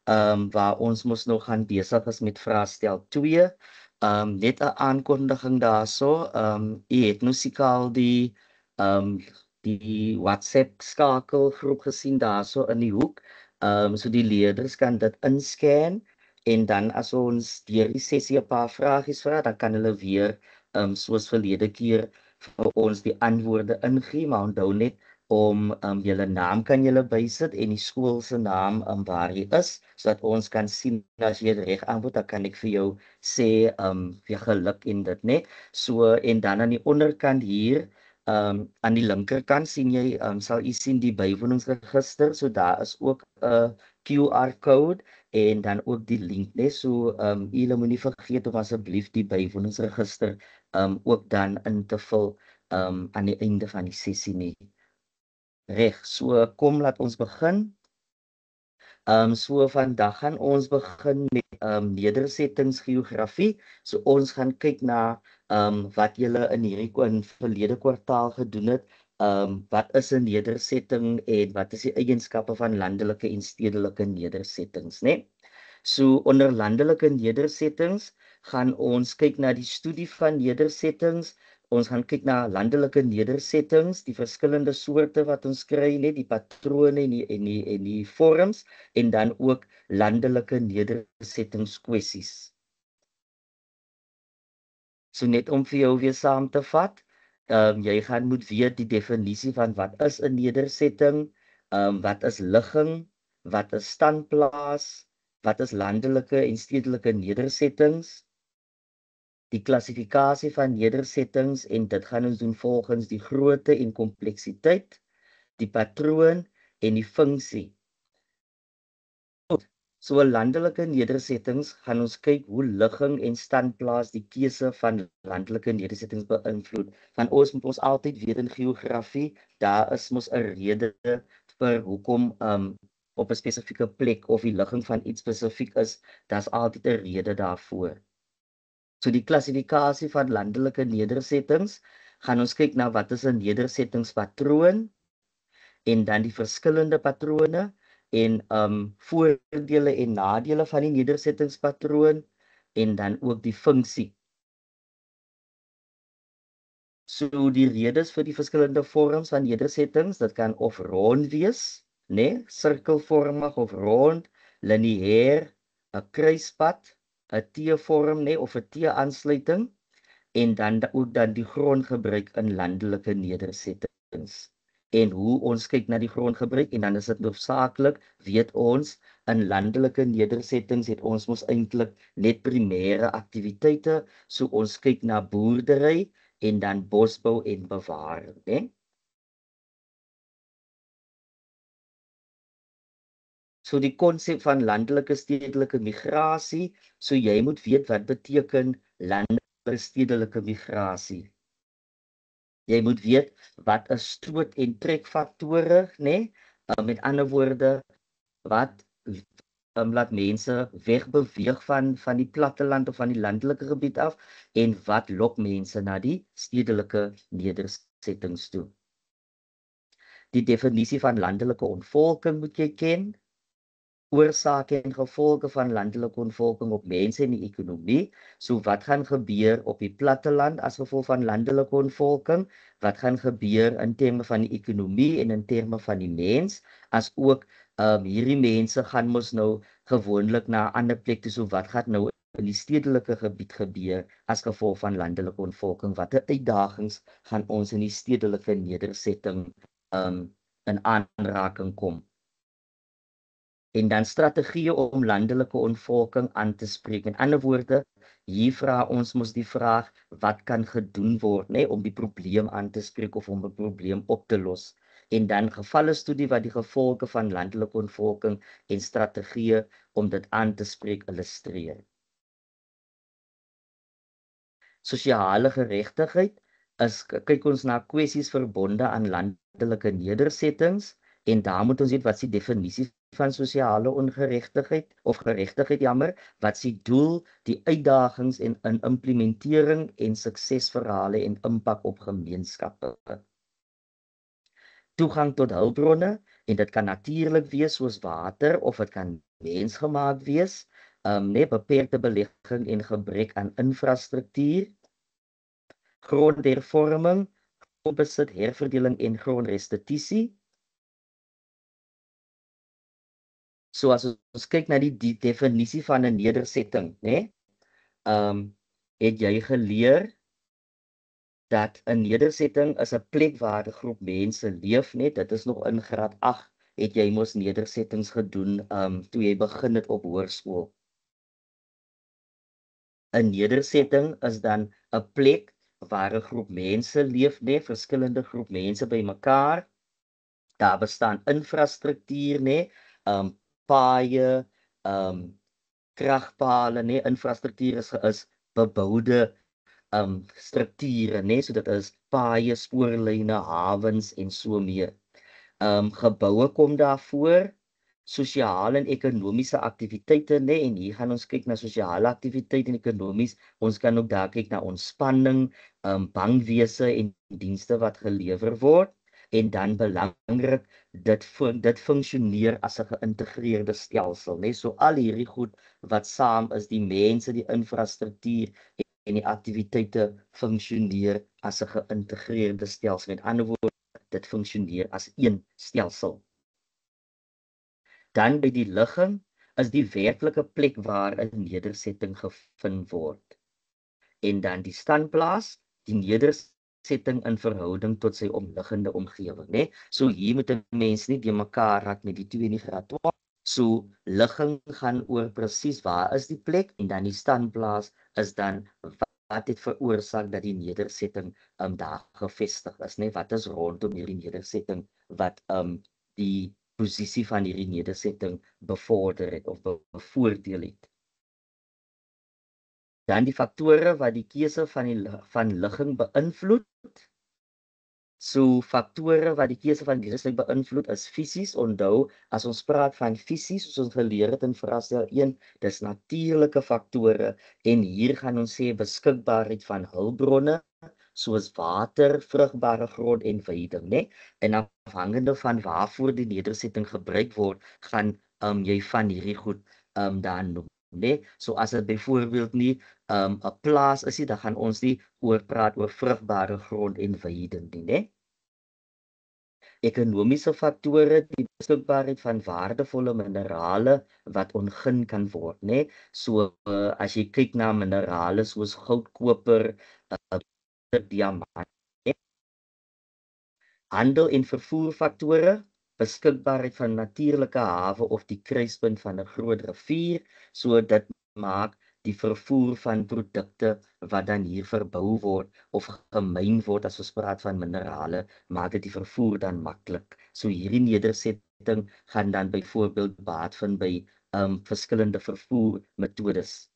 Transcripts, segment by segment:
waar ons mos nog gaan besig is met vraestel 2. Net 'n aankondiging daarso. U het nou seker al um, die WhatsApp skakelgroep gesien daarso in die hoek. So die leerders kan dit inscan en dan as ons deur die sessie 'n paar vragies vra, dan kan hulle weer soos verlede keer vir ons die antwoorde ingee, maar onthou net om julle naam kan julle bysit en die skool se naam waar jy is, sodat ons kan sien as jy reg antwoord, dan kan ek vir jou sê vir geluk in dit, né? So en dan aan die onderkant hier aan die linkerkant sien jy sal u sien die bywoningsregister, so daar is ook 'n QR code en dan ook die link, né? So julle moenie vergeet om asseblief die bywoningsregister ook dan in te vul aan die einde van die sessie nie. Reg, so kom laat ons begin. So vandag gaan ons begin met nedersettingsgeografie. So ons gaan kyk na wat julle in hierdie verlede kwartaal gedoen het. Wat is 'n nedersetting en wat is die eienskappe van landelike en stedelike nedersettings, né? So onder landelike nedersettings gaan ons kyk na die studie van nedersettings. Ons gaan kyk na landelike nedersettings, die verskillende soorte wat ons kry, net die patrone en die vorms en dan ook landelike nedersettingskwessies. So net om vir jou weer saam te vat, jy gaan moet weet die definisie van wat is 'n nedersetting, wat is ligging, wat is standplaas, wat is landelike en stedelike nedersettings, die klassifikasie van nedersettings en dit gaan ons doen volgens die grootte en kompleksiteit, die patroon en die funksie. So landelike nedersettings gaan ons kyk hoe ligging en standplaas die keuse van landelike nedersettings beïnvloed. Van ons moet ons altyd weet in geografie, daar is mos 'n rede vir hoekom op 'n spesifieke plek of die ligging van iets spesifiek is, daar's altyd 'n rede daarvoor. So die klassifikasie van landelike nedersettings gaan ons kyk na wat is 'n nedersettingspatroon en dan die verskillende patrone en voordele en nadele van die nedersettingspatroon en dan ook die funksie. So die redes vir die verskillende vorms van nedersettings, dit kan of rond wees, né, sirkelvormig of rond, lineêr, 'n kruispad, 'n T-vorm, né, of 'n T-aansluiting en dan ook dan die grondgebruik in landelike nedersettings. En hoe ons kyk na die grondgebruik en dan is dit noodsaaklik, weet ons, in landelike nedersettings het ons mos eintlik net primêre aktiwiteite, so ons kyk na boerdery en dan bosbou en bewaring, né? So die konsep van landelike stedelike migrasie, so jy moet weet wat beteken landelike stedelike migrasie. Jy moet weet wat is stoot- en trekfaktore, né? Met ander woorde, wat laat mense wegbeweeg van die platteland of van die landelike gebied af en wat lok mense na die stedelike nedersettings toe. Die definisie van landelike ontvolking moet jy ken. Oorsake en gevolge van landelike ontvolking op mense en die ekonomie. So wat gaan gebeur op die platteland as gevolg van landelike ontvolking? Wat gaan gebeur in terme van die ekonomie en in terme van die mens? As ook hierdie mense gaan mos nou gewoonlik na 'n ander plek toe, so wat gaan nou in die stedelike gebied gebeur as gevolg van landelike ontvolking? Watter uitdagings gaan ons in die stedelike nedersetting in aanraking kom? En dan strategieë om landelike ontvolking aan te spreek. Met ander woorde, hier vra ons mos die vraag, wat kan gedoen word, né, om die probleem aan te spreek of om 'n probleem op te los. En dan gevalle studie wat die gevolge van landelike ontvolking en strategieë om dit aan te spreek illustreer. Sosiale geregtigheid kyk ons na kwessies verbonde aan landelike nedersettings en daar moet ons weet wat is die definisie van sosiale ongeregtigheid of geregtigheid, wat is die doel, die uitdagings en in implementering en suksesverhale en impak op gemeenskappe. Toegang tot hulpbronne en dit kan natuurlik wees soos water of dit kan mensgemaak wees, beperkte belegging en gebrek aan infrastruktuur, grondhervorming, grondbesit, herverdeling en grondrestitusie. So as ons kyk na die definisie van 'n nedersetting, né? Het jy geleer dat 'n nedersetting is 'n plek waar 'n groep mense leef, net dit is nog in graad 8 het jy mos nedersettings gedoen toe jy begin het op hoërskool. 'n Nedersetting is dan 'n plek waar 'n groep mense leef, né, verskillende groep mense bymekaar. Daar bestaan infrastruktuur, né, paaie, kragpale, né, infrastruktuur is beboude strukture, né, so dit is paaie, spoorlyne, hawens en so meer. Geboue kom daarvoor, sosiale en ekonomiese aktiwiteite, né, en hier gaan ons kyk na sosiale aktiwiteite en ekonomies. Ons kan ook daar kyk na ontspanning, bankwese en dienste wat gelewer word. En dan belangrik, dit funksioneer as 'n geïntegreerde stelsel, né? So al hierdie goed wat saam is, die mense, die infrastruktuur en die aktiwiteite funksioneer as 'n geïntegreerde stelsel. Met ander woorde, dit funksioneer as een stelsel. Dan by die ligging is die werklike plek waar 'n nedersetting gevind word. En dan die standplaas, die nedersetting in verhouding tot sy omliggende omgewing, né? So hier moet 'n mens nie die mekaar raak met die twee in die graad 12. So ligging gaan oor presies waar is die plek en dan die standplaas is dan wat het veroorsaak dat die nedersetting daar gevestig is, né? Wat is rondom hierdie nedersetting wat die posisie van hierdie nedersetting bevorder het of bevoordeel het. Dan die faktore wat die keuse van ligging beïnvloed. So faktore wat die keuse van nedersetting beïnvloed is fisies. Onthou, as ons praat van fisies, soos ons geleer het in vraestel 1, dis natuurlike faktore en hier gaan ons sê beskikbaarheid van hulpbronne soos water, vrugbare grond en veiding, né? En afhangende van waarvoor die nedersetting gebruik word, gaan jy van hierdie goed dan noem, né? So as dit byvoorbeeld nie 'n plaas is nie, dan gaan ons nie praat oor vrugbare grond en veiding nie, né? Ekonomiese faktore, die beskikbaarheid van waardevolle minerale wat ongin kan word, né? So as jy kyk na minerale soos goud, koper, diamant. Handel en vervoerfaktore, beskikbaarheid van natuurlike hawe of die kruispunt van 'n groot rivier, so dit maak die vervoer van produkte wat dan hier verbou word of gemyn word, as ons praat van minerale, maak dit die vervoer dan maklik. So hierdie nedersetting gaan dan byvoorbeeld baat vind by verskillende vervoermetodes.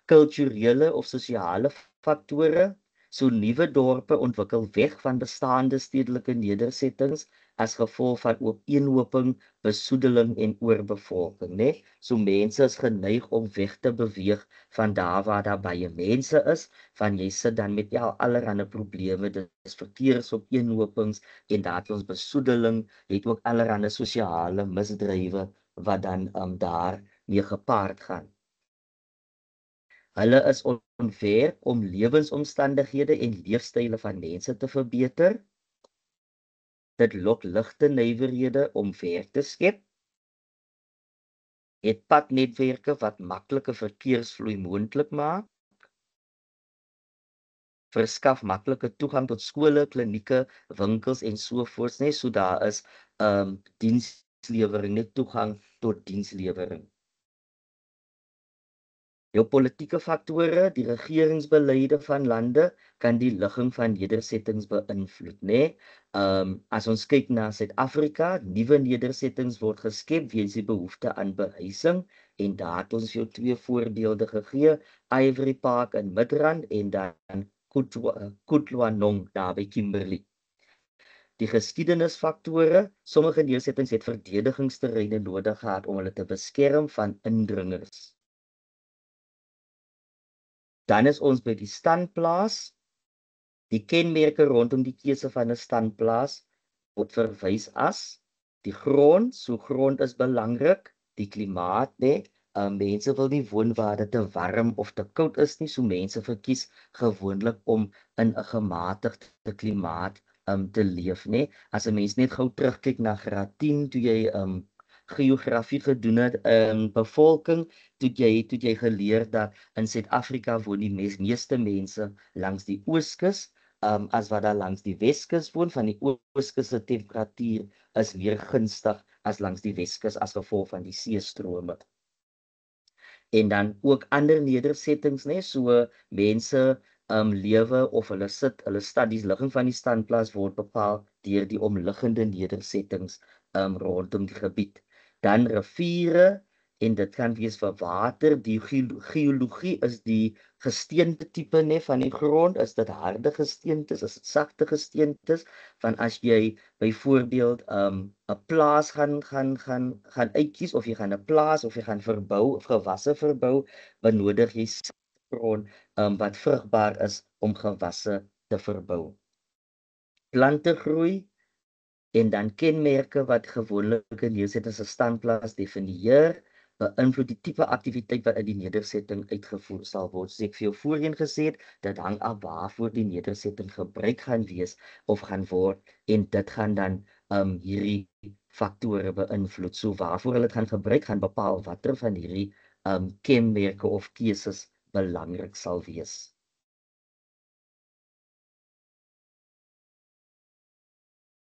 Kulturele of sosiale faktore, so nuwe dorpe ontwikkel weg van bestaande stedelike nedersettings as gevolg van opeenhoping, besoedeling en oorbevolking, né? So mense is geneig om weg te beweeg van daar waar daar baie mense is, van jy sit dan met allerlei probleme, dis verkeersopeenhopings en daar het ons besoedeling, het ook allerlei sosiale misdrywe wat dan daar mee gepaard gaan. Hulle is ontwerp om lewensomstandighede en leefstyle van mense te verbeter. Dit lok ligte nywerhede om werk te skep. Het padnetwerke wat maklike verkeersvloei moontlik maak. Verskaf maklike toegang tot skole, klinieke, winkels en sovoorts, net so daar is dienslewering, net toegang tot dienslewering. Jou politieke faktore, die regeringsbeleide van lande kan die ligging van nedersettings beïnvloed, né? As ons kyk na Suid-Afrika, nuwe nedersettings word geskep weens die behoefte aan behuising en daar het ons jou twee voorbeelde gegee, Ivory Park in Midrand en dan Kutlwanong daar by Kimberley. Die geskiedenisfaktore, sommige nedersettings het verdedigingsterreine nodig gehad om hulle te beskerm van indringers. Dan is ons by die standplaas. Die kenmerke rondom die keuse van 'n standplaas word verwys as Die grond, so grond is belangrik, die klimaat, nee. Mense wil nie woon waar dit te warm of te koud is nie, so mense verkies gewoonlik om in 'n gematigde klimaat te leef, nee. As 'n mens net gou terugkyk na graad 10 toe jy geografie gedoen het, bevolking, toe jy geleer dat in Suid-Afrika woon die meeste mense langs die ooskus, as wat daar langs die Weskus woon. Van die ooskus se temperatuur is meer gunstig as langs die Weskus as gevolg van die seestrome. En dan ook ander nedersettings, né? So mense lewe of hulle studies ligging van die standplaas word bepaal deur die omliggende nedersettings rondom die gebied. Dan riviere, en dit kan wees vir water. Die geologie is die gesteente tipe, né, van die grond. Is dit harde gesteentes, is dit sagte gesteentes? Van as jy byvoorbeeld 'n plaas gaan uitkies, of jy gaan 'n plaas of jy gaan verbou of gewasse verbou, benodig jy grond wat vrugbaar is om gewasse te verbou. Plante groei en dan kenmerke wat gewoonlik in nedersettings 'n standplaas definieer, beïnvloed die tipe aktiwiteit wat in die nedersetting uitgevoer sal word. Soos ek vir jou voorheen gesê het, dit hang af waarvoor die nedersetting gebruik gaan wees of gaan word, en dit gaan dan hierdie faktore beïnvloed. So waarvoor hulle dit gaan gebruik, gaan bepaal watter van hierdie kenmerke of keuses belangrik sal wees.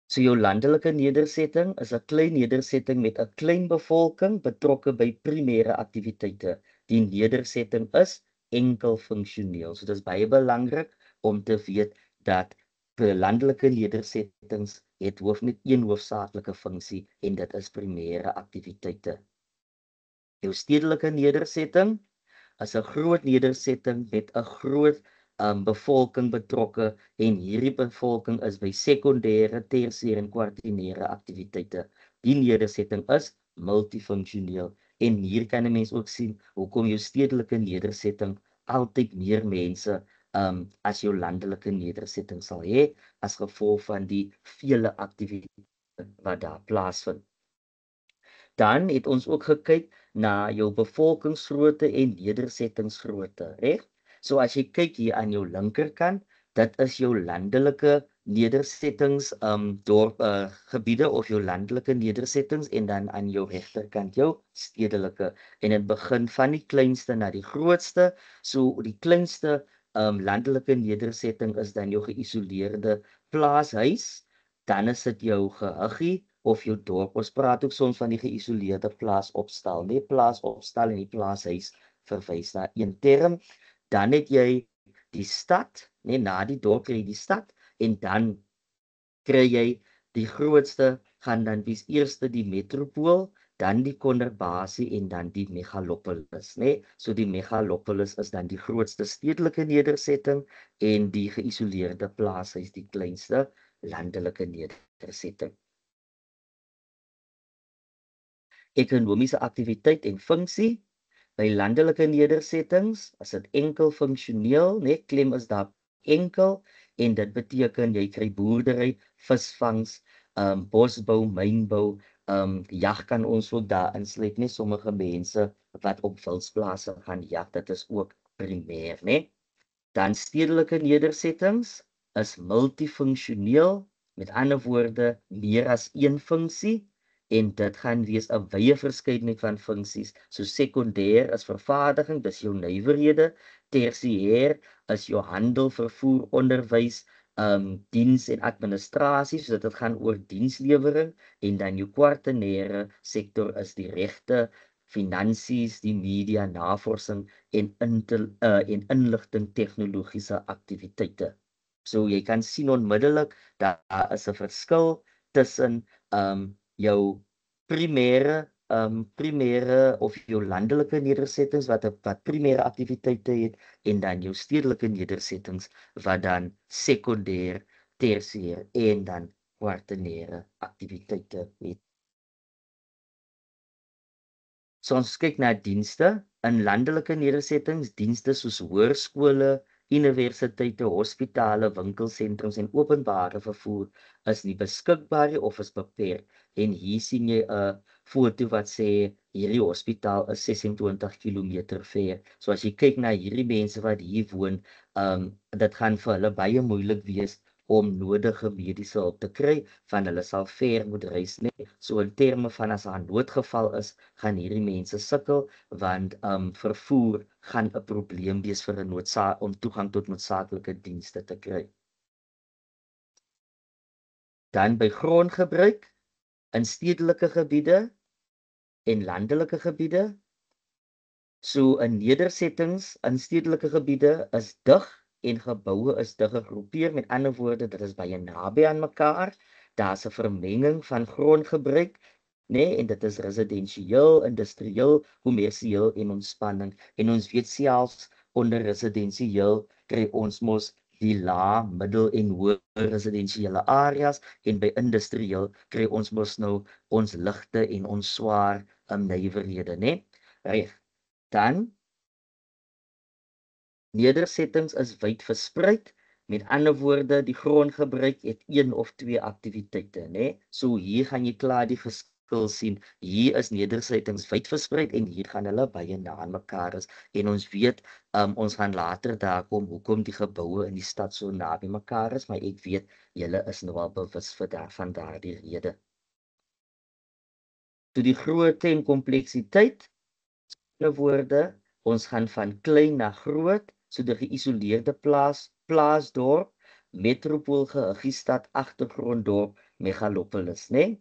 So jou landelike nedersetting is 'n klein nedersetting met 'n klein bevolking betrokke by primêre aktiwiteite. Die nedersetting is enkel funksioneel. So dis baie belangrik om te weet dat vir landelike nedersettings het net een hoofsaaklike funksie, en dit is primêre aktiwiteite. Jou stedelike nedersetting is 'n groot nedersetting met 'n groot bevolking betrokke, en hierdie bevolking is by sekondêre, tersiêre en kwartinêre aktiwiteite. Die nedersetting is multifunksioneel, en hier kan 'n mens ook sien hoekom jou stedelike nedersetting altyd meer mense as jou landelike nedersetting sal hê, as gevolg van die vele aktiwiteite wat daar plaasvind. Dan het ons ook gekyk na jou bevolkingsgrootte en nedersettingsgrootte, reg? So as jy kyk hier aan jou linkerkant, dit is jou landelike nedersettings gebiede of jou landelike nedersettings, en dan aan jou regterkant jou stedelike, en dit begin van die kleinste na die grootste. So die kleinste landelike nedersetting is dan jou geïsoleerde plaashuis, dan is dit jou gehuggie of jou dorp. Ons praat ook soms van die geïsoleerde plaasopstal, nie plaasopstal, en die plaashuis verwys na een term. Dan het jy die stad, nee, na die dorp kry jy die stad, en dan kry jy die grootste, gaan dan wees eerste die metropool, dan die konurbasie en dan die megalopolis, né? So die megalopolis is dan die grootste stedelike nedersetting, en die geïsoleerde plaashuis die kleinste landelike nedersetting. Ekonomiese aktiwiteit en funksie. By landelike nedersettings is dit enkel funksioneel, né? Klem is daar enkel, en dit beteken jy kry boerdery, visvangs, bosbou, mynbou, jag kan ons ook daar insluit, né? Sommige mense wat op wildsplase gaan jag, dit is ook primêr, né? Dan stedelike nedersettings is multifunksioneel, met ander woorde meer as een funksie, en dit gaan wees 'n wye verskeidenheid van funksies. So sekondêr is vervaardiging, dis jou nywerhede. Tersiêr is jou handel, vervoer, onderwys, diens en administrasie, so dit gaan oor dienslewering, en dan jou kwartinêre sektor is die regte, finansies, die media, navorsing en inligting tegnologiese aktiwiteite. So jy kan sien onmiddellik daar is 'n verskil tussen jou primêre of jou landelike nedersettings wat primêre aktiwiteite het, en dan jou stedelike nedersettings wat dan sekondêr, tersiêr en dan kwartinêre aktiwiteite het. So ons kyk na dienste in landelike nedersettings, dienste soos hoërskole, universiteite, hospitale, winkelsentrums en openbare vervoer is nie beskikbaar nie of is beperk. En hier sien jy 'n foto wat sê hierdie hospitaal is 26 km ver. So as jy kyk na hierdie mense wat hier woon, dit gaan vir hulle baie moeilik wees om nodige mediese hulp te kry, van hulle sal ver moet reis, nee. So in terme van as daar 'n noodgeval is, gaan hierdie mense sukkel, want vervoer gaan 'n probleem wees vir 'n om toegang tot noodsaaklike dienste te kry. Dan by grondgebruik in stedelike gebiede en landelike gebiede. So in nedersettings in stedelike gebiede is dig en geboue is dig gegroepeer. Met ander woorde, dit is baie naby aan mekaar. Daar's 'n vermenging van grondgebruik, nee, en dit is residensieel, industrieel, kommersieel en ontspanning. En ons weet selfs onder residensieel kry ons mos die lae, middel en hoë residensiële areas, en by industrieel kry ons mos nou ons ligte en ons swaar nywerhede, né? Reg. Dan nedersettings is wyd verspreid. Met ander woorde, die grondgebruik het 1 of 2 aktiwiteite, né? So hier gaan jy klaar die verskil sien. Hier is nedersettings wyd verspreid en hier gaan hulle baie na aan mekaar is. En ons weet, ons gaan later daar kom hoekom die geboue in die stad so naby mekaar is, maar ek weet julle is nou al bewus van daardie rede. Toe die grootte en kompleksiteit, in woorde, ons gaan van klein na groot, so die geïsoleerde plaasdorp, metropool geheggiestad, agtergronddorp, megalopolis, né?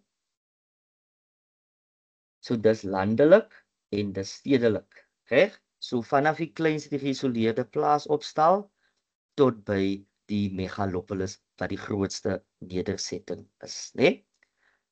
So dis landelik en dis stedelik, reg? So vanaf die kleinste geïsoleerde plaas opstal tot by die megalopolis wat die grootste nedersetting is, né?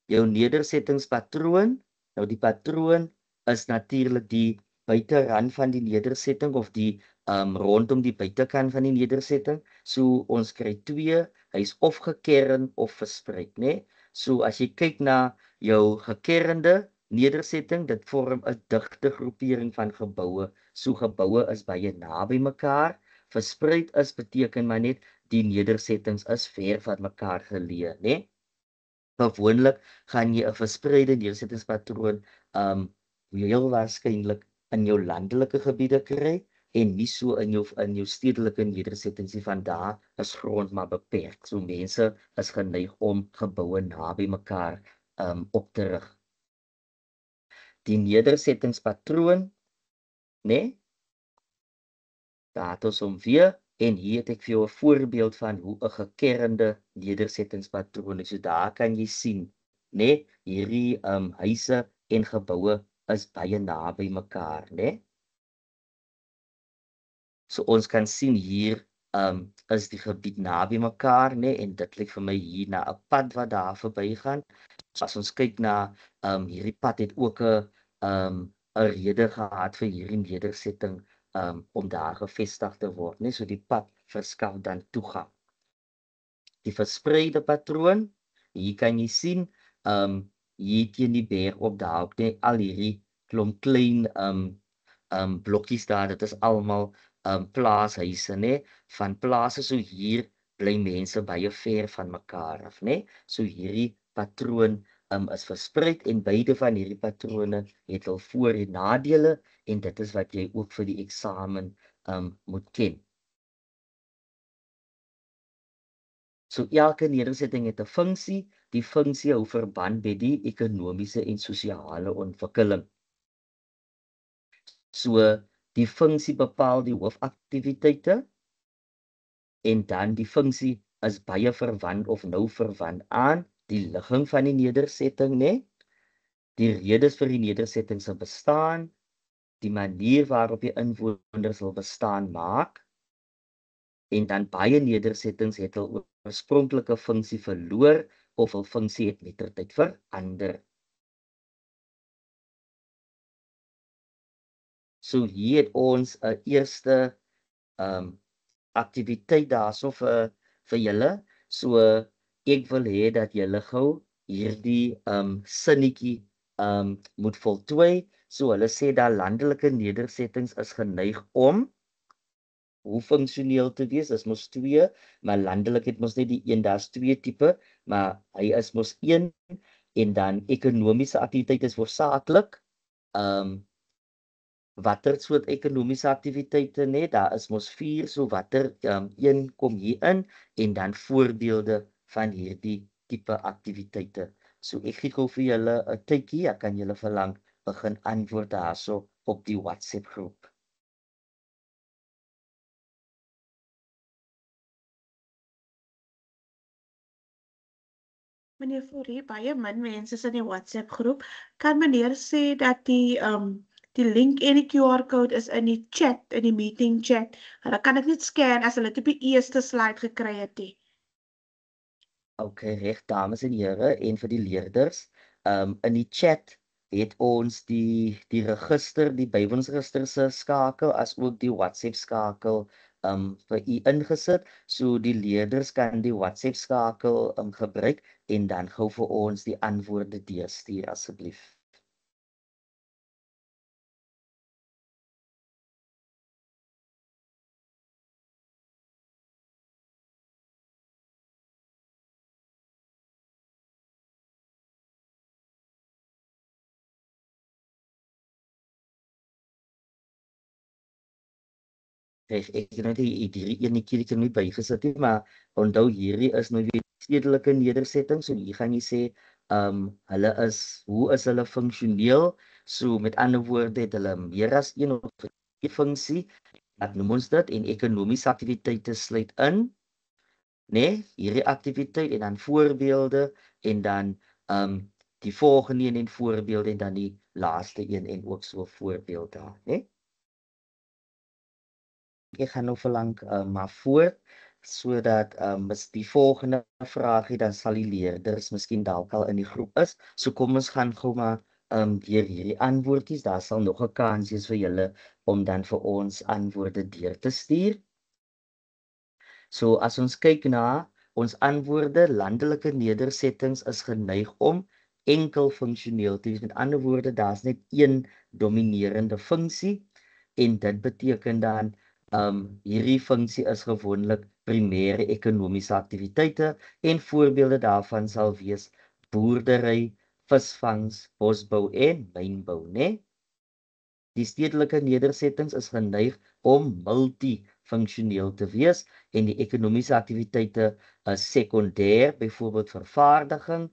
Jou nedersettingspatroon, nou die patroon is natuurlik die buiterand van die nedersetting of die rondom die buitekant van die nedersetting. So ons kry 2, hy's of gekern of verspreid, né? So as jy kyk na jou gekernde nedersetting, dit vorm 'n digte groepering van geboue. So geboue is baie naby mekaar. Verspreid is beteken maar net die nedersettings is ver van mekaar geleë, né? Gewoonlik gaan jy 'n verspreide nedersettingspatroon heel waarskynlik in jou landelike gebiede kry en nie so in jou stedelike nedersettings nie, van daar is grond maar beperk. So mense is geneig om geboue naby mekaar op te rig. Die nedersettingspatroon, né? Daar het ons hom weer. En hier het ek vir jou 'n voorbeeld van hoe 'n gekernde nedersettingspatroon is. So daar kan jy sien, né, hierdie huise en geboue is baie naby mekaar, né? So ons kan sien hier is die gebied naby mekaar, né, en dit lyk vir my hier na 'n pad wat daar verbygaan. So as ons kyk na hierdie pad het ook 'n rede gehad vir hierdie nedersetting om daar gevestig te word, né? So die pad verskaf dan toegang. Die verspreide patroon, hier kan jy sien, hier teen die berg op daar ook net al hierdie klomp klein blokkies daar, dit is almal plaashuise, né? Van plase, so hier bly mense baie ver van mekaar af, né? So hierdie patroon is verspreid en beide van hierdie patrone het hul voor- en nadele en dit is wat jy ook vir die eksamen moet ken. So elke nedersetting het 'n funksie, die funksie hou verband met die ekonomiese en sosiale ontwikkeling. So die funksie bepaal die hoofaktiwiteite en dan die funksie is baie verwant of nou verwant aan die ligging van die nedersetting, né? Die redes vir die nedersetting se bestaan, die manier waarop die inwoners wil bestaan maak, en dan baie nedersettings het hul oorspronklike funksie verloor of hul funksie het mettertyd verander. So hier het ons 'n eerste aktiwiteit daarso vir julle. So ek wil hê dat julle gou hierdie sinnetjie moet voltooi. So hulle sê dat landelike nedersettings is geneig om hoe funksioneel te wees, is mos 2, maar landelik het mos net die een, daar's 2 tipe, maar hy is mos 1 en dan ekonomiese aktiwiteit is hoofsaaklik watter soort ekonomiese aktiwiteite net, daar is mos 4, so watter een kom hier in en dan voorbeelde van hierdie tipe aktiwiteite. So ek gee gou vir julle 'n tydjie, ek kan julle verlang begin antwoord daarso op die WhatsApp groep. Meneer Fourie, baie min mense is in die WhatsApp groep. Kan meneer sê dat die link en die QR-code is in die chat, in die meeting chat. Hulle kan dit net scan as hulle dit op die eerste slide gekry het. Okay, reg dames en here en vir die leerders, in die chat het ons die register, die Bybelsregister se skakel as ook die WhatsApp skakel vir u ingesit. So die leerders kan die WhatsApp skakel gebruik en dan gou vir ons die antwoorde deurstuur asseblief. Ek het net hierdie enetjie nie bygesit nie, maar onthou hierdie is nou weer stedelike nedersettings, so hier gaan jy sê hulle is hoe is hulle funksioneel? So met ander woorde het hulle meer as een of 'n funksie. Wat noem ons dit? En ekonomiese aktiwiteite sluit in, né? Hierdie aktiwiteit en dan voorbeelde en dan die volgende een en voorbeelde en dan die laaste een en ook so voorbeeld daar, né? Ek gaan nou verlang maar voort sodat is die volgende vraagie dan sal die leerders miskien dalk al in die groep is. So kom ons gaan gou maar deur hierdie antwoordjies. Daar sal nog 'n kans wees vir julle om dan vir ons antwoorde deur te stuur. So as ons kyk na ons antwoorde, landelike nedersettings is geneig om enkel funksioneel te wees. Met ander woorde, daar's net een dominerende funksie en dit beteken dan hierdie funksie is gewoonlik primêre ekonomiese aktiwiteite en voorbeelde daarvan sal wees boerdery, visvangs, bosbou en mynbou, né? Die stedelike nedersettings is geneig om multifunksioneel te wees en die ekonomiese aktiwiteite is sekondêr, byvoorbeeld vervaardiging,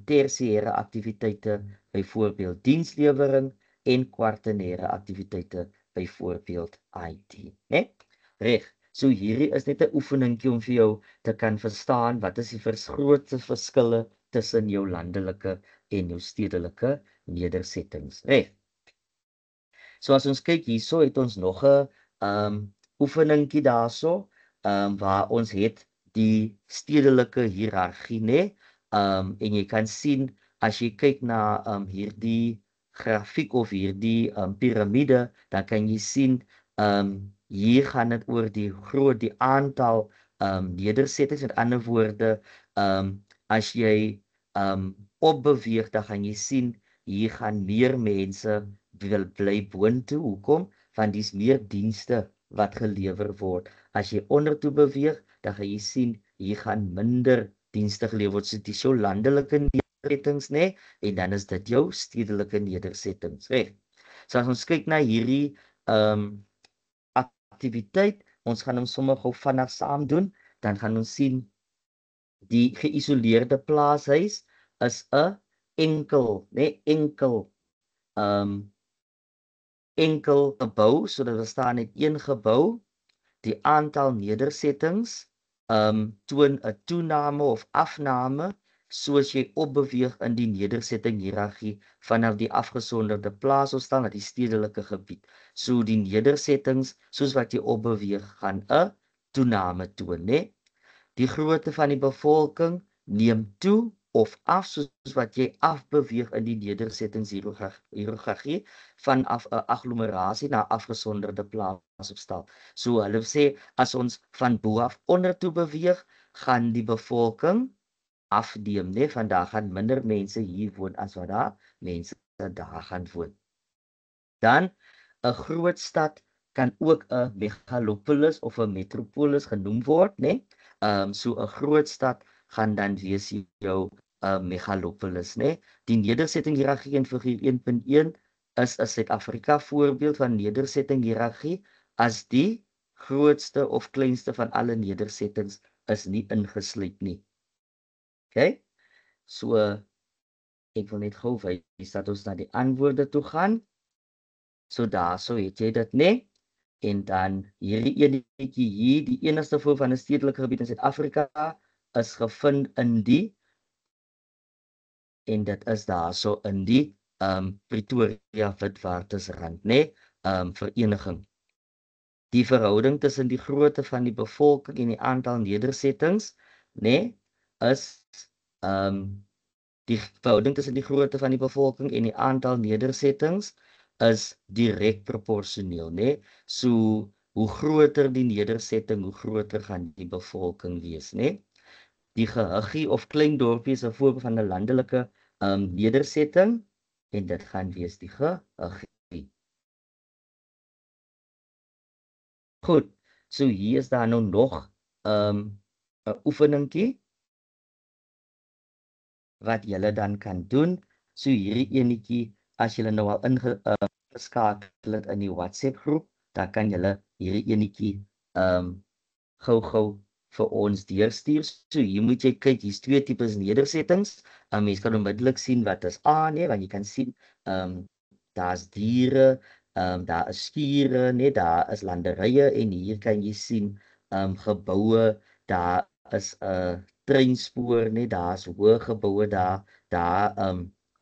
tersiêre aktiwiteite, byvoorbeeld dienslewering en kwarternêre aktiwiteite, byvoorbeeld IT, né? Reg. So hierdie is net 'n oefeningkie om vir jou te kan verstaan wat is die grootste verskille tussen jou landelike en jou stedelike nedersettings, reg? So as ons kyk hierso het ons nog 'n oefeningkie daarso waar ons het die stedelike hiërargie, né? En jy kan sien as jy kyk na hierdie grafiek of hierdie piramide, dan kan jy sien hier gaan dit oor die aantal nedersettings. Met ander woorde, as jy opbeweeg, dan gaan jy sien hier gaan meer mense wil bly boontoe. Hoekom? Want dis meer dienste wat gelewer word. As jy ondertoe beweeg, dan gaan jy sien hier gaan minder dienste gelewer word. So dis jou landelike nedersettings, né? En dan is dit jou stedelike nedersettings, reg? So as ons kyk na hierdie aktiwiteit, ons gaan hom sommer gou vinnig saam doen, dan gaan ons sien die geïsoleerde plaashuis is 'n enkel, né? Enkel gebou, so dat daar staan net een gebou. Die aantal nedersettings toon 'n toename of afname soos jy opbeweeg in die nedersetting hiërargie vanaf die afgesonderde plaas of staan na die stedelike gebied. So die nedersettings soos wat jy opbeweeg gaan 'n toename toon, né? Die grootte van die bevolking neem toe of af soos wat jy afbeweeg in die nedersettingshierargie vanaf 'n agglomerasie na afgesonderde plaas of stad. So hulle sê as ons van bo af onder toe beweeg, gaan die bevolking afneem, né? Want daar gaan minder mense hier woon as wat daar mense daar gaan woon. Dan 'n groot stad kan ook 'n megalopolis of 'n metropolis genoem word, né? So 'n groot stad gaan dan wees jou megalopolis, né? Die nedersetting hiërargie in figuur 1.1 is 'n Suid-Afrika voorbeeld van nedersetting hiërargie as die grootste of kleinste van alle nedersettings is nie ingesluit nie. OK? So ek wil net gou wys dat ons na die antwoorde toe gaan. So daarso het jy dit, né? En dan hierdie enetjie hier, die enigste voor van 'n stedelike gebied in Suid-Afrika is gevind in die en dit is daarso in die Pretoria Witwatersrand, né? Vereniging. Die verhouding tussen die grootte van die bevolking en die aantal nedersettings, né, is die verhouding tussen die grootte van die bevolking en die aantal nedersettings is direk proporsioneel, né? So hoe groter die nedersetting, hoe groter gaan die bevolking wees, né? Die gehuggie of klein dorpie is 'n voorbeeld van 'n landelike nedersetting en dit gaan wees die gehuggie. Goed, so hier is daar nou nog 'n oefeningkie wat julle dan kan doen. So hierdie enetjie as julle nou al ingeskakel het in die WhatsApp groep, dan kan julle hierdie enetjie gou vir ons deurstuur. So hier moet jy kyk, hier's twee tipes nedersettings. Mens kan onmiddellik sien wat is A, nee, want jy kan sien daar's diere, daar is skure, nee, daar is landerye en hier kan jy sien geboue, daar is 'n treinspoor, nee, daar's hoë geboue daar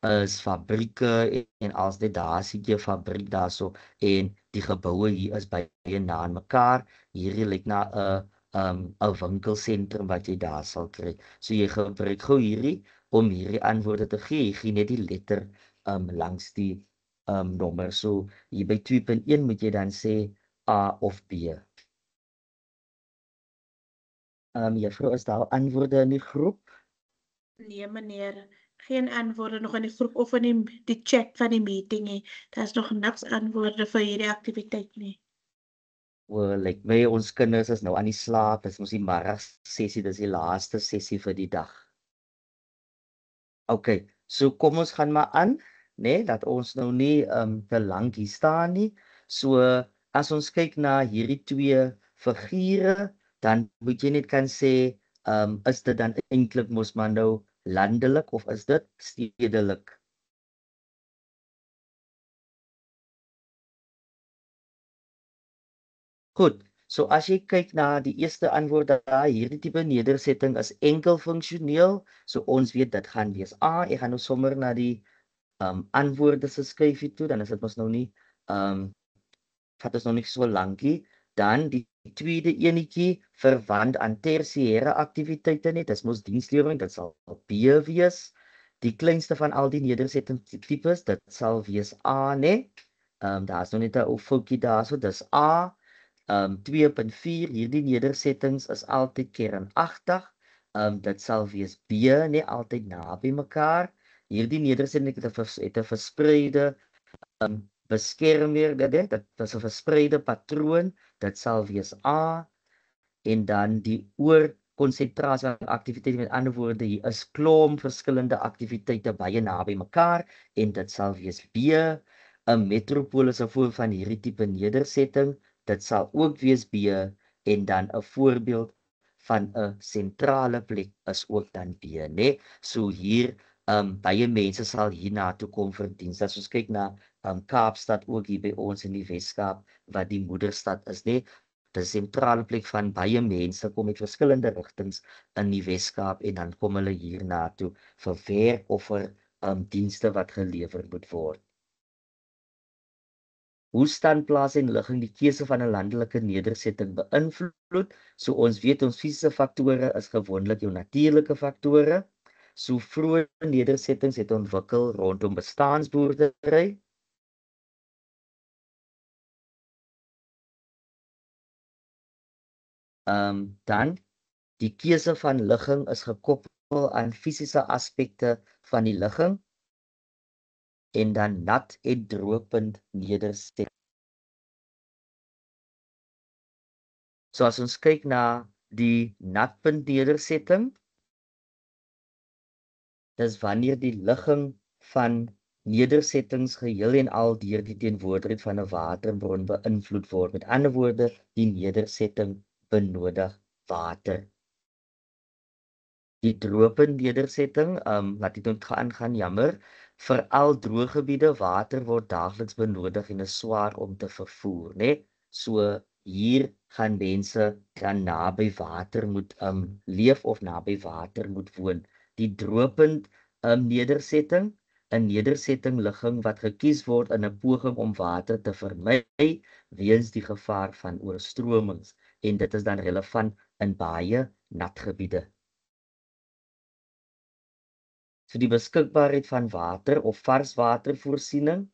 is fabrieke en als dit daar sien jy 'n fabriek daarso en die geboue hier is baie na aan mekaar. Hierdie lyk na 'n winkelsentrum wat jy daar sal kry. So jy gebruik gou hierdie om hierdie antwoorde te gee. Jy gee net die letter langs die nommer. So hier by 2.1 moet jy dan sê A of B. Juffrou, is daar antwoorde in die groep? Nee, meneer. Geen antwoorde nog in die groep of in die chat van die meeting nie. Daar's nog niks antwoorde vir hierdie aktiwiteit nie. Like my ons kinders is nou aan die slaap. Dis mos die middagsessie, dis die laaste sessie vir die dag. OK, so kom ons gaan maar aan, né, dat ons nou nie te lank hier staan nie. So as ons kyk na hierdie twee figure, dan moet jy net kan sê is dit dan eintlik mos maar nou landelik of is dit stedelik? Goed, so as jy kyk na die eerste antwoord daar, hierdie tipe nedersetting is enkel funksioneel, so ons weet dit gaan wees A. Ek gaan nou sommer na die antwoorde se skyfie toe, dan is dit mos nou nie vat ons nog nie so lankie. Dan die tweede enetjie verwant aan tersiêre aktiwiteite net. Dis mos dienslewering, dit sal B wees. Die kleinste van al die nedersettingstipes, dit sal wees A, né? Daar's nog net 'n ou foutjie daarso, dis A. 2.4, hierdie nedersettings is altyd kernagtig. Dit sal wees B, né, altyd naby mekaar. Hierdie nedersetting het 'n verspreide beskermweer, dit is 'n verspreide patroon, dit sal wees A. En dan die oorkonsentrasie van aktiwiteite, met ander woorde, hier is klomp verskillende aktiwiteite baie naby mekaar en dit sal wees B. 'n metropolis is 'n voorbeeld van hierdie tipe nedersetting, dit sal ook wees B. En dan 'n voorbeeld van 'n sentrale plek is ook dan B, né? So hier baie mense sal hierna toe kom vir diens. As ons kyk na Kaapstad ook hier by ons in die Weskaap wat die moederstad is, né? Dis 'n sentrale plek van baie mense kom met verskillende rigtings in die Weskaap en dan kom hulle hierna toe vir werk of vir dienste wat gelewer moet word. Hoe standplaas en ligging die keuse van 'n landelike nedersetting beïnvloed? So ons weet ons fisiese faktore is gewoonlik jou natuurlike faktore. So vroeë nedersettings het ontwikkel rondom bestaansboerdery. Dan die keuse van ligging is gekoppel aan fisiese aspekte van die ligging. En dan nat en droogpunt nedersetting. So as ons kyk na die natpunt nedersetting, dis wanneer die ligging van nedersettings geheel en al deur die teenwoordigheid van 'n waterbron beïnvloed word. Met ander woorde, die nedersetting benodig water. Die droëpunt nedersetting, laat ek net aangaan, jammer. Veral droë gebiede, water word daagliks benodig en is swaar om te vervoer, né? So hier gaan mense dan naby water moet leef of naby water moet woon. Die droëpunt nedersetting, 'n nedersetting ligging wat gekies word in 'n poging om water te vermy weens die gevaar van oorstromings, en dit is dan relevant in baie nat gebiede. So die beskikbaarheid van water of varswatervoorsiening,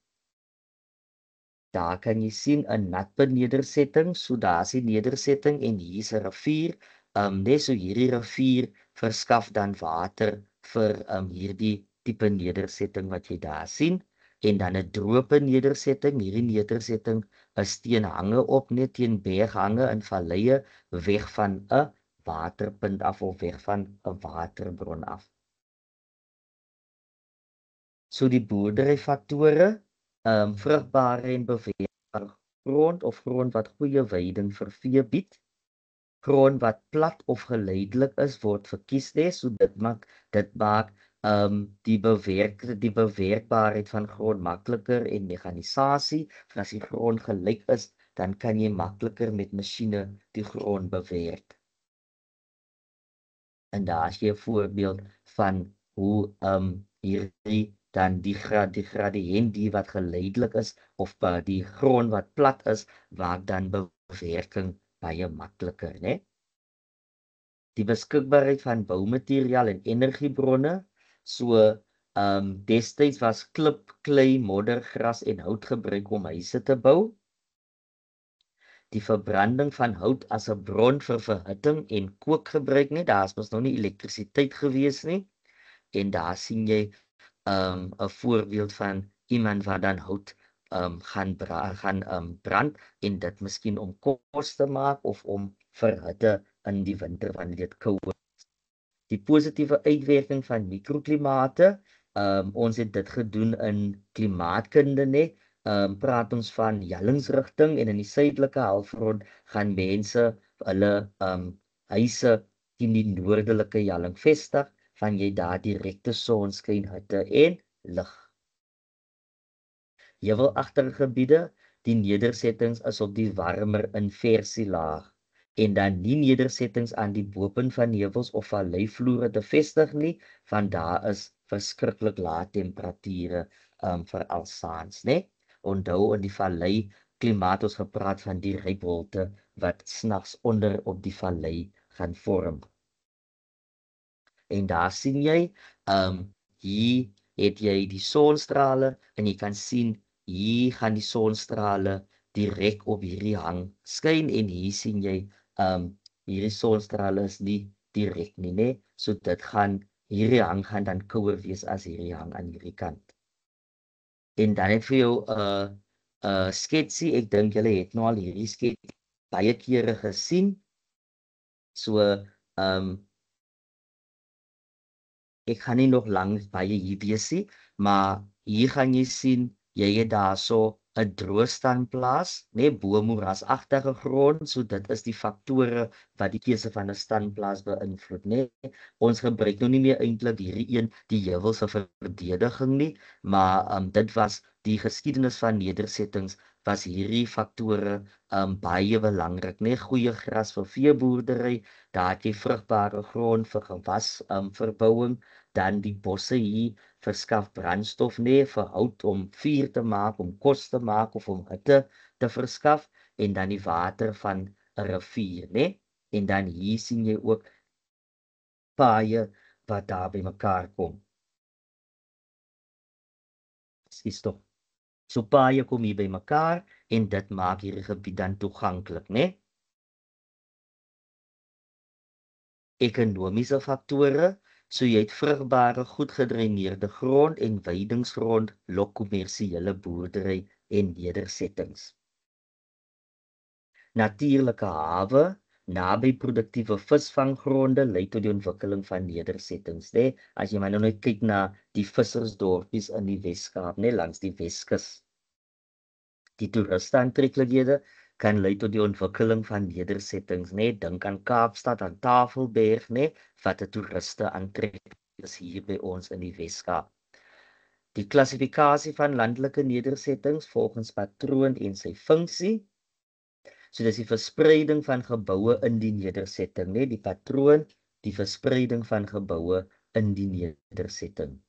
daar kan jy sien 'n natpunt nedersetting, so daar's die nedersetting en hier's 'n rivier. Net so hierdie rivier verskaf dan water vir hierdie tipe nedersetting wat jy daar sien. En dan 'n droëpunt nedersetting, hierdie nedersetting is teen hange op, net teen berghange in valleie, weg van 'n waterpunt af of weg van 'n waterbron af. So die boerderyfaktore, vrugbare en beweegbare grond of grond wat goeie weiding vir vee bied. Grond wat plat of geleidelik is word verkies, so dit maak die bewerkbaarheid van grond makliker en mekanisasie. En as die grond gelyk is, dan kan jy makliker met masjiene die grond bewerk. En daar is 'n voorbeeld van hoe hierdie dan die gradiënt die wat geleidelik is of die grond wat plat is, maak dan bewerking baie makliker, né? Die beskikbaarheid van boumateriaal en energiebronne, so destyds was klip, klei, modder, gras en hout gebruik om huise te bou. Die verbranding van hout as 'n bron vir verhitting en kook gebruik, nie, daar's mos nou nie elektrisiteit gewees nie. En daar sien jy 'n voorbeeld van iemand wat dan hout gaan brand en dit miskien om kos te maak of om vir hitte in die winter wanneer dit koud is. Die positiewe uitwerking van mikroklimate, ons het dit gedoen in klimaatkunde, né? Praat ons van hellingsrigting, en in die suidelike halfrond gaan mense hulle huise teen die noordelike helling vestig, van jy daar direkte sonskyn, hitte en lig. Heuwelagtige gebiede, die nedersettings is op die warmer inversielaag, en dan nie nedersettings aan die bopunt van heuwels of valleivloere te vestig nie, want daar is verskriklik lae temperature veral saans, né? Onthou in die vallei klimaat ons gepraat van die rypholte wat snags onder op die vallei gaan vorm. En daar sien jy, hier het jy die sonstrale en jy kan sien hier gaan die sonstrale direk op hierdie hang skyn, en hier sien jy hierdie sonstrale is nie direk nie, né? So dit gaan hierdie hang gaan dan kouer wees as hierdie hang aan hierdie kant. En dan het vir jou sketsie, ek dink julle het nou al hierdie skets baie kere gesien. So ek gaan nie nog lank baie hier wees nie, maar hier gaan jy sien, jy het daarso 'n droëstandplaas, né, bo moerasagtige grond, so dit is die faktore wat die keuse van 'n standplaas beïnvloed, né? Ons gebruik nou nie meer eintlik hierdie een die heuwels vir verdediging nie, maar dit was die geskiedenis van nedersettings was hierdie faktore baie belangrik, né? Goeie gras vir veeboerdery, daar het jy vrugbare grond vir gewas verbouing. Dan die bosse hier verskaf brandstof, né, vir hout om vuur te maak, om kos te maak of om hitte te verskaf, en dan die water van 'n rivier, né? En dan hier sien jy ook paaie wat daar by mekaar kom. Skus tog. So paaie kom hier by mekaar en dit maak hierdie gebied dan toeganklik, né? Ekonomiese faktore, so jy het vrugbare, goed gedreineerde grond en weidingsgrond lok kommersiële boerdery en nedersettings. Natuurlike hawe, naby produktiewe visvanggronde lei tot die ontwikkeling van nedersettings, né? As jy maar nou net kyk na die vissersdorpies in die Weskaap, né, langs die Weskus. Die toeriste aantreklikhede kan lei tot die ontwikkeling van nedersettings, né? Dink aan Kaapstad, aan Tafelberg, né, wat 'n toeriste aantreklik is hier by ons in die Weskaap. Die klassifikasie van landelike nedersettings volgens patroon en sy funksie. So dis die verspreiding van geboue in die nedersetting, né? Die patroon, die verspreiding van geboue in die nedersetting.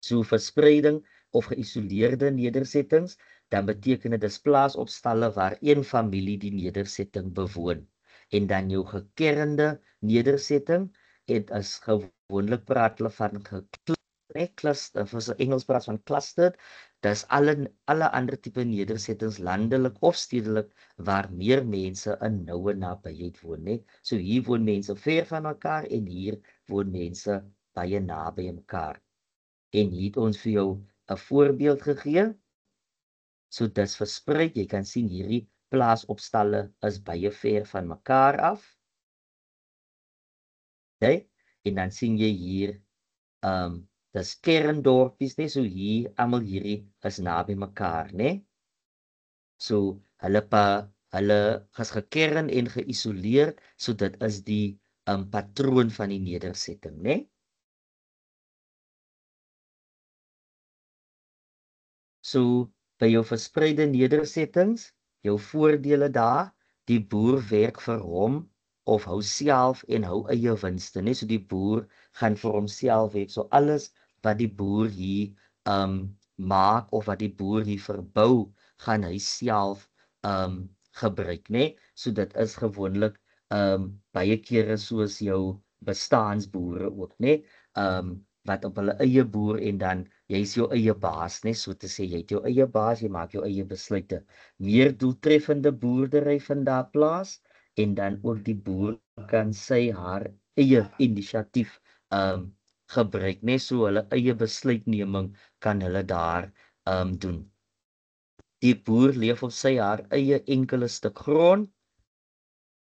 So verspreiding of geïsoleerde nedersettings, dan beteken dit dis plaasopstalle waar een familie die nedersetting bewoon. En dan jou gekernde nedersetting, het is gewoonlik praat hulle van cluster, of as Engels praat van clustered, dis alle ander tipe nedersettings landelik of stedelik waar meer mense in noue nabyheid woon, né? So hier woon mense ver van mekaar en hier woon mense baie naby mekaar. En hier het ons vir jou 'n voorbeeld gegee. So dis versprei, jy kan sien hierdie plaasopstalle is baie ver van mekaar af. Okay? En dan sien jy hier dis kerndorpies, né? So hier almal hierdie is naby mekaar, né? So hulle is gekern en geïsoleer, so dit is die patroon van die nedersetting, né? So by jou verspreide nedersettings, jou voordele daar, die boer werk vir hom of hou self en hou eie winste, né? So die boer gaan vir homself werk. So alles wat die boer hier maak of wat die boer hier verbou, gaan hy self gebruik, né? So dit is gewoonlik baie kere soos jou bestaansboere ook, né? Wat op hulle eie boer en dan jy is jou eie baas, né? So te sê jy het jou eie baas, jy maak jou eie besluite. Meer doeltreffende boerdery vind daar plaas en dan ook die boer kan haar eie inisiatief gebruik, né? So hulle eie besluitneming kan hulle daar doen. Die boer leef op haar eie enkele stuk grond.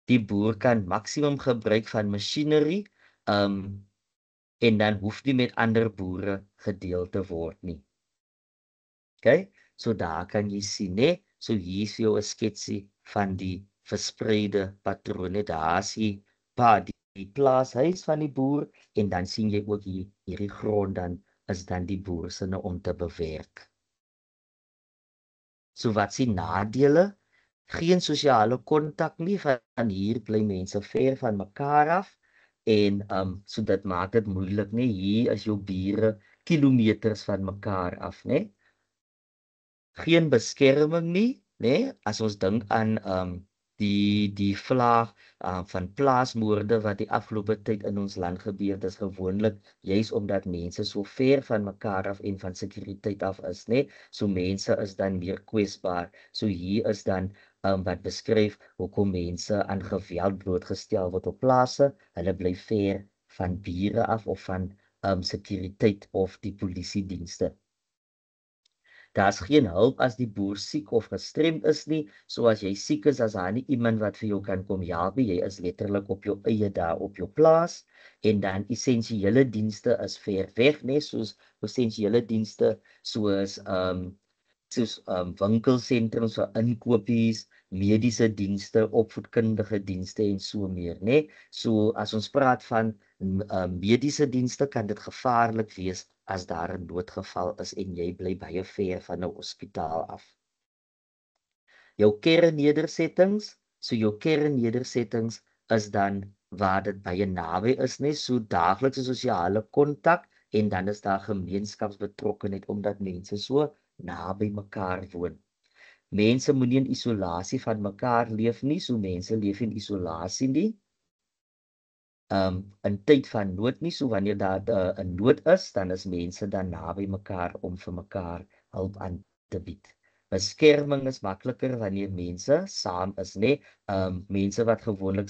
Die boer kan maksimum gebruik van masjinerie en dan hoef nie met ander boere gedeel te word nie. Okay? So daar kan jy sien, né? So hier is jou 'n sketsie van die verspreide patrone. Daar is die plaashuis van die boer en dan sien jy ook hierdie grond dan is dan die boer se om te bewerk. So wat is die nadele? Geen sosiale kontak nie, van hier bly mense ver van mekaar af en so dit maak dit moeilik, né? Hier is jou bure kilometers van mekaar af, né? Geen beskerming nie, né? As ons dink aan die vlaag van plaasmoorde wat die afgelope tyd in ons land gebeur, dis gewoonlik juis omdat mense so ver van mekaar af en van sekuriteit af is, né? So mense is dan meer kwesbaar. So hier is dan wat beskryf hoekom mense aan geweld blootgestel word op plase. Hulle bly ver van bure af of van sekuriteit of die polisiedienste. Daar's geen hulp as die boer siek of gestremd is nie. So as jy siek is, as daar nie iemand wat vir jou kan kom help nie, jy is letterlik op jou eie daar op jou plaas. En dan essensiële dienste is ver weg, né? Soos essensiële dienste soos winkelsentrums vir inkopies, mediese dienste, opvoedkundige dienste en so meer, né? So as ons praat van mediese dienste, kan dit gevaarlik wees as daar 'n noodgeval is en jy bly baie ver van 'n hospitaal af. Jou kernnedersettings, so jou kernnedersettings is dan waar dit baie naby is, né? So daaglikse sosiale kontak en dan is daar gemeenskapsbetrokkenheid omdat mense so naby mekaar woon. Mense moenie in isolasie van mekaar leef nie, so mense leef in isolasie nie. In tyd van nood nie, so wanneer daar 'n nood is, dan is mense dan naby mekaar om vir mekaar hulp aan te bied. Beskerming is makliker wanneer mense saam is, né? Mense wat gewoonlik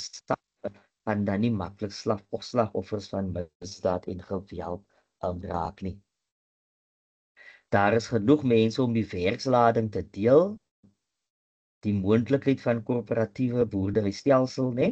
kan dan nie maklik slagoffers van misdaad en geweld raak nie. Daar is genoeg mense om die werkslading te deel. die moontlikheid van korporatiewe boerderystelsel, né?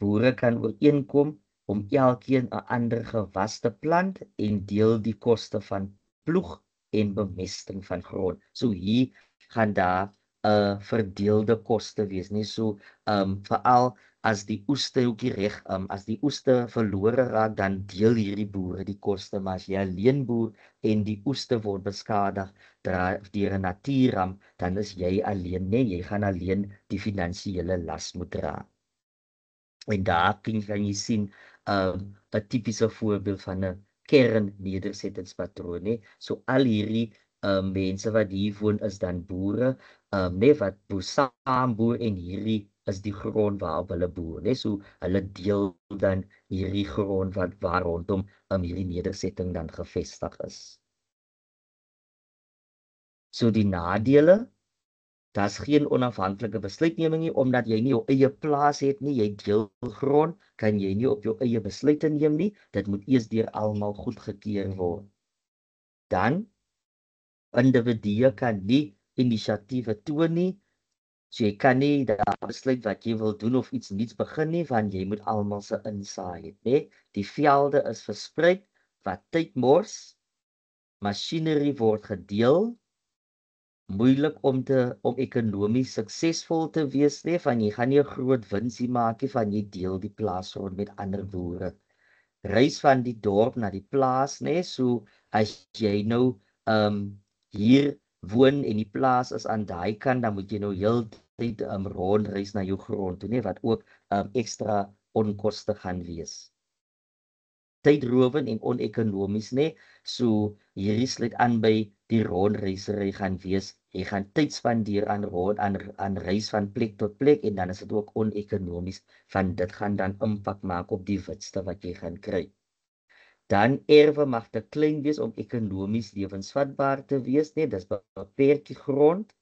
Boere kan ooreenkom om elkeen 'n ander gewas te plant en deel die koste van ploeg en bemesting van grond. So hier gaan daar 'n verdeelde koste wees, nie? So veral as die oeste ook reg, as die oeste verlore raak, dan deel hierdie boere die koste, maar as jy alleen boer en die oeste word beskadig deur 'n natuurramp, dan is jy alleen, nee, jy gaan alleen die finansiële las moet dra. En daar kan jy sien 'n tipiese voorbeeld van 'n kernnedersettingspatroon, nee. So al hierdie mense wat hier woon is dan boere, nee, wat saam boer en hierdie is die grond waarop hulle boer, nee. So hulle deel dan hierdie grond waar rondom hierdie nedersetting dan gevestig is. So die nadele, daar's geen onafhanklike besluitneming nie, omdat jy nie jou eie plaas het nie, jy deel grond, kan jy nie op jou eie besluite neem nie, dit moet eers deur almal goedgekeur word. Dan, individue kan nie inisiatiewe toon nie, so jy kan nie daar besluit wat jy wil doen of iets nuuts begin nie, want jy moet almal se insaai het, né? Die velde is versprei, wat tyd mors, masjinerie word gedeel, moeilik om ekonomies suksesvol te wees, nee, van jy gaan nie 'n groot winsie maak nie, van jy deel die plaas rond met ander boere. Reis van die dorp na die plaas, nee, so as jy nou hier woon en die plaas is aan daai kant, dan moet jy nou heeltyd rondreis na jou grond toe, nee, wat ook ekstra onkoste gaan wees. Tydrowend en onekonomies, nee, so hierdie sluit aan by die rondreisery gaan wees. Jy gaan tyd spandeer aan reis van plek tot plek en dan is dit ook onekonomies, van dit gaan dan impak maak op die witste wat jy gaan kry. Dan erwe mag te klein wees om ekonomies lewensvatbaar te wees, nee, dis beperkte grond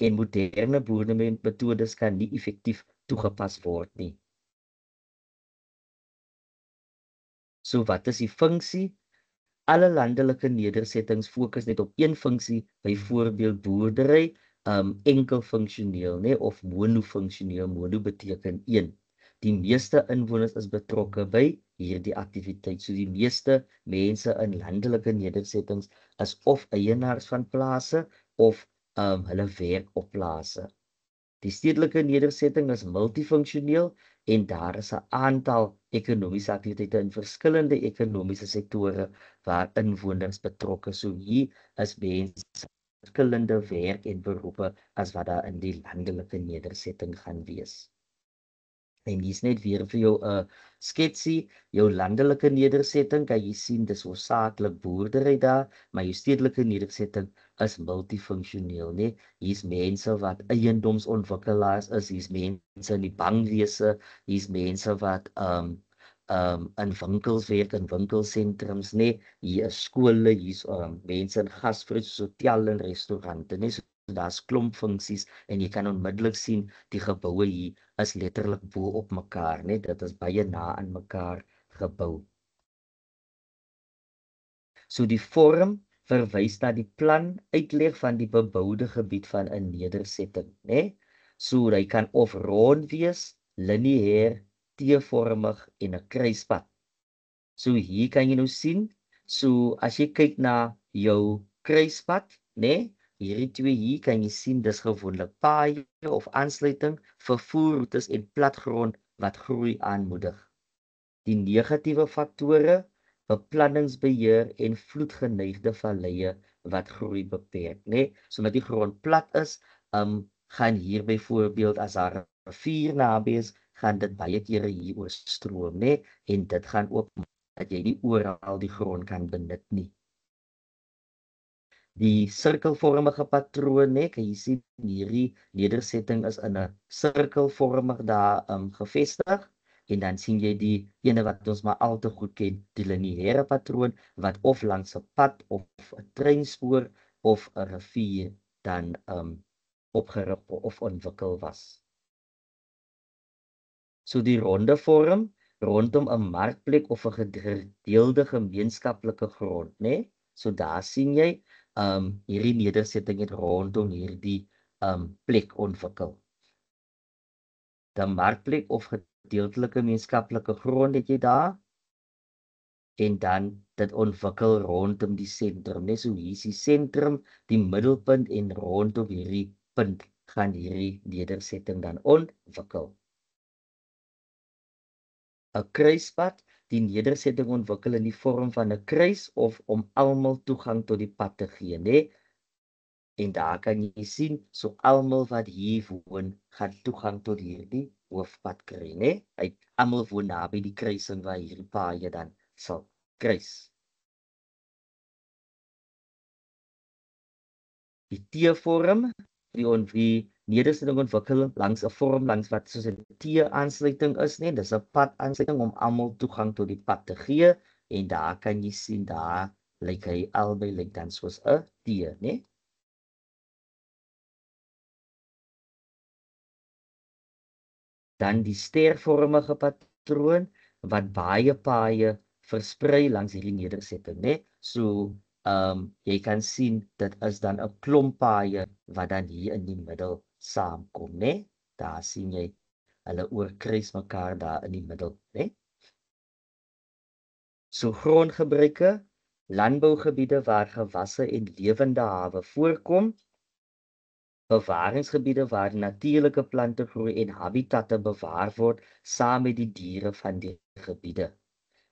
en moderne boerderymetodes kan nie effektief toegepas word nie. So wat is die funksie? Alle landelike nedersettings fokus net op een funksie, byvoorbeeld boerdery, enkel funksioneel, nee, of monofunksioneel. Mono beteken een. Die meeste inwoners is betrokke by hierdie aktiwiteit. So die meeste mense in landelike nedersettings is of eienaars van plase of hulle werk op plase. Die stedelike nedersetting is multifunksioneel en daar is 'n aantal ekonomiese aktiwiteite in verskillende ekonomiese sektore waar inwoners betrokke. So hier is mense verskillende werk en beroepe as wat daar in die landelike nedersetting gaan wees. En hier's net weer vir jou 'n sketsie, jou landelike nedersetting, kan jy sien dis hoofsaaklik boerdery daar, maar jou stedelike nedersetting is multifunksioneel, né? Hier's mense wat eiendomsontwikkelaars is, hier's mense in die bankwese, hier's mense wat in winkels werk, in winkelsentrums, né? Hier is skole, hier's mense in gasvryheid soos hotel en restaurante, né? So daar's klomp funksies en jy kan onmiddellik sien die geboue hier is letterlik bo op mekaar, né? Dit is baie na aan mekaar gebou. So die vorm verwys na die plan uitleg van die beboude gebied van 'n nedersetting, né? So hy kan of rond wees, lineêr, T-vormig en 'n kruispad. So hier kan jy nou sien, so as jy kyk na jou kruispad, né? Hierdie twee hier kan jy sien dis gewoonlik paaie of aansluiting, vervoerroetes en platgrond wat groei aanmoedig. Die negatiewe faktore, beplanningsbeheer en vloedgeneigde valleie wat groei beperk, né? So met die grond plat is, gaan hier byvoorbeeld as daar 'n rivier naby is, gaan dit baie kere hier oorstroom, né? En dit gaan ook dat jy nie oral die grond kan benut nie. Die sirkelvormige patroon, né, kan jy sien hierdie nedersetting is in 'n sirkelvormig daar gevestig en dan sien jy die ene wat ons maar al te goed ken, die lineêre patroon wat of langs 'n pad of 'n treinspoor of 'n rivier dan opgerig of ontwikkel was. So die ronde vorm rondom 'n markplek of 'n gedeelde gemeenskaplike grond, né? So daar sien jy hierdie nedersetting het rondom hierdie plek ontwikkel. Dan markplek of gedeeltelike gemeenskaplike grond het jy daar, en dan dit ontwikkel rondom die sentrum, net so hier is die sentrum, die middelpunt en rondom hierdie punt gaan hierdie nedersetting dan ontwikkel. 'n Kruispad, die nedersetting ontwikkel in die vorm van 'n kruis of om almal toegang tot die pad te gee, né? En daar kan jy sien, so almal wat hier woon, gaan toegang tot hierdie hoofpad kry, né? Almal woon naby die kruising waar hierdie paaie dan sal kruis. Die T-vorm, die nedersetting ontwikkel langs 'n vorm langs wat soos 'n T-aansluiting is, né? Dis 'n padaansluiting om almal toegang tot die pad te gee, en daar kan jy sien daar lyk hy albei lyk dan soos 'n T, né? Dan die stervormige patroon wat baie paaie versprei langs hierdie nedersetting, né? So jy kan sien dit is dan 'n klomp paaie wat dan hier in die middel saamkom, né? Daar sien jy hulle oorkruis mekaar daar in die middel, né? So grondgebruike, landbougebiede waar gewasse en lewende hawe voorkom, bewaringsgebiede waar natuurlike plante groei en habitatte bewaar word saam met die diere van die gebiede.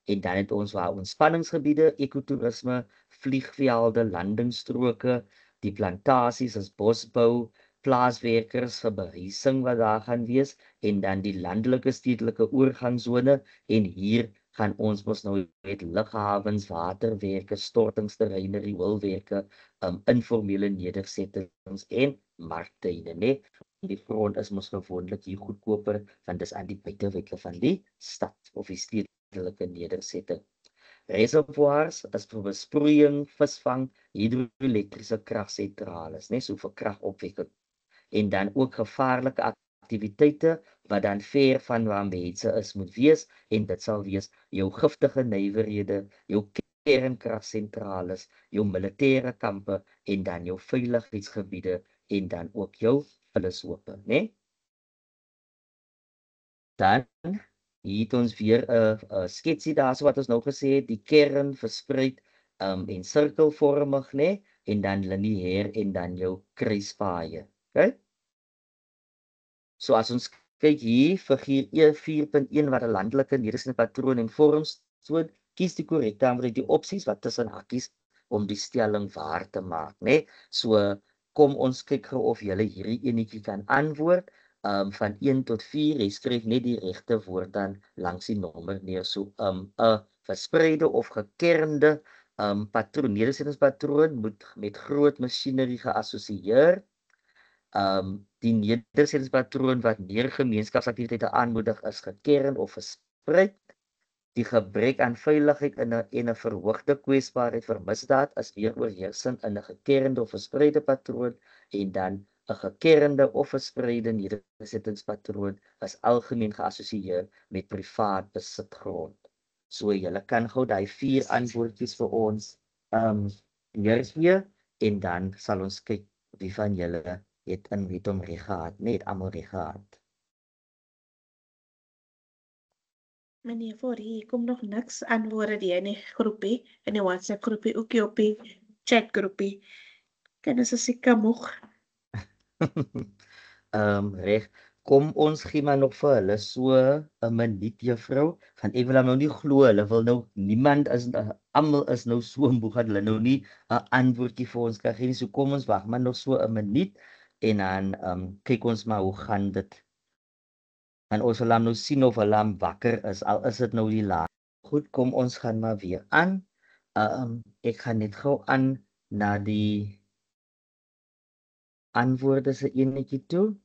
En dan het ons waar ontspanningsgebiede, ekotourisme, vliegvelde, landingsstroke, die plantasies as bosbou, plaaswerkers vir behuising wat daar gaan wees, en dan die landelike stedelike oorgangsone, en hier gaan ons mos nou met lughawens, waterwerke, stortingsterreine, rioolwerke, informele nedersettings en marktuine, né? Die grond is mos gewoonlik hier goedkoper, want dis aan die buitewyke van die stad of die stedelike nedersetting. Reservoirs is vir besproeiing, visvang, hidroelektriese kragsentrales, né? So vir kragopwekking. En dan ook gevaarlike aktiwiteite wat dan ver van waar mense is moet wees, en dit sal wees jou giftige nywerhede, jou kernkragsentrales, jou militêre kampe, en dan jou veiligheidsgebiede, en dan ook jou vullishope, né? Dan hier het ons weer 'n sketsie daar, so wat ons nou gesê het, die kern verspreid en sirkelvormig, né? En dan lineêr en dan jou kruispaaie. Okay? So as ons kyk hier, figuur 4.1 wat 'n landelike nedersettingspatroon en vorms toon, kies die korrekte antwoord uit die opsies wat tussen hakkies om die stelling waar te maak, né? So kom ons kyk gou of jy hierdie enetjie kan antwoord. Van 1 tot 4, jy skryf net die regte woord dan langs die nommer neer. So 'n verspreide of gekernde patroon, nedersettingspatroon moet met groot masjinerie geassosieer. Die nedersettingspatroon wat meer gemeenskapsaktiwiteite aanmoedig is gekern of versprei. Die gebrek aan veiligheid en 'n verhoogde kwesbaarheid vir misdaad is weer oorheersend in 'n gekernde of verspreide patroon, en dan 'n gekernde of verspreide nedersettingspatroon is algemeen geassosieer met privaat besitgrond. So julle kan gou daai 4 antwoordjies vir ons neergee, en dan sal ons kyk wie van julle het hom reg gehad, net almal reg gehad. Meneer Forrie, kom nog niks antwoorde die in die groepie, in die WhatsApp groepie, ook op die chat groepie. Kennis is seker moeg. Reg. Kom ons gee maar nog vir hulle so 'n minuut, juffrou. Van ek wil nou nie glo, hulle wil nou niemand is almal is nou so moeg dat hulle nou nie 'n antwoordjie vir ons kan gee nie. So kom ons wag maar nog so 'n minuut, en dan kyk ons maar hoe gaan dit. En ons sal nou sien of hulle wakker is, al is dit nou die laat. Goed, kom ons gaan maar weer aan. Ek gaan net gou aan na die antwoorde se enetjie toe.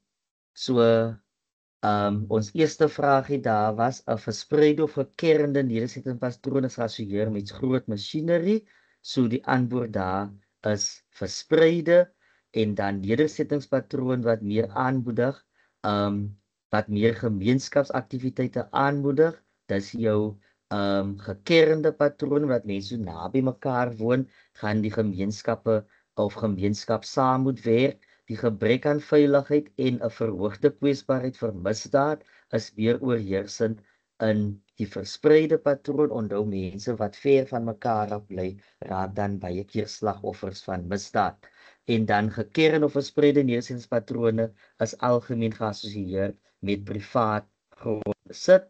So ons eerste vraagie daar was 'n verspreide of gekernde nedersettingspatroon is geassosieer met groot masjinerie. So die antwoord daar is verspreide, en dan nedersettingspatroon wat meer aanmoedig, wat meer gemeenskapsaktiwiteite aanmoedig. Dis jou gekernde patroon wat mense so naby mekaar woon, gaan die gemeenskappe of gemeenskap saam moet werk. Die gebrek aan veiligheid en 'n verhoogde kwesbaarheid vir misdaad is weer oorheersend in die verspreide patroon. Onthou mense wat ver van mekaar af bly, raak dan baie keer slagoffers van misdaad. En dan gekerne of verspreide nedersettingspatrone is algemeen geassosieer met privaat grondbesit.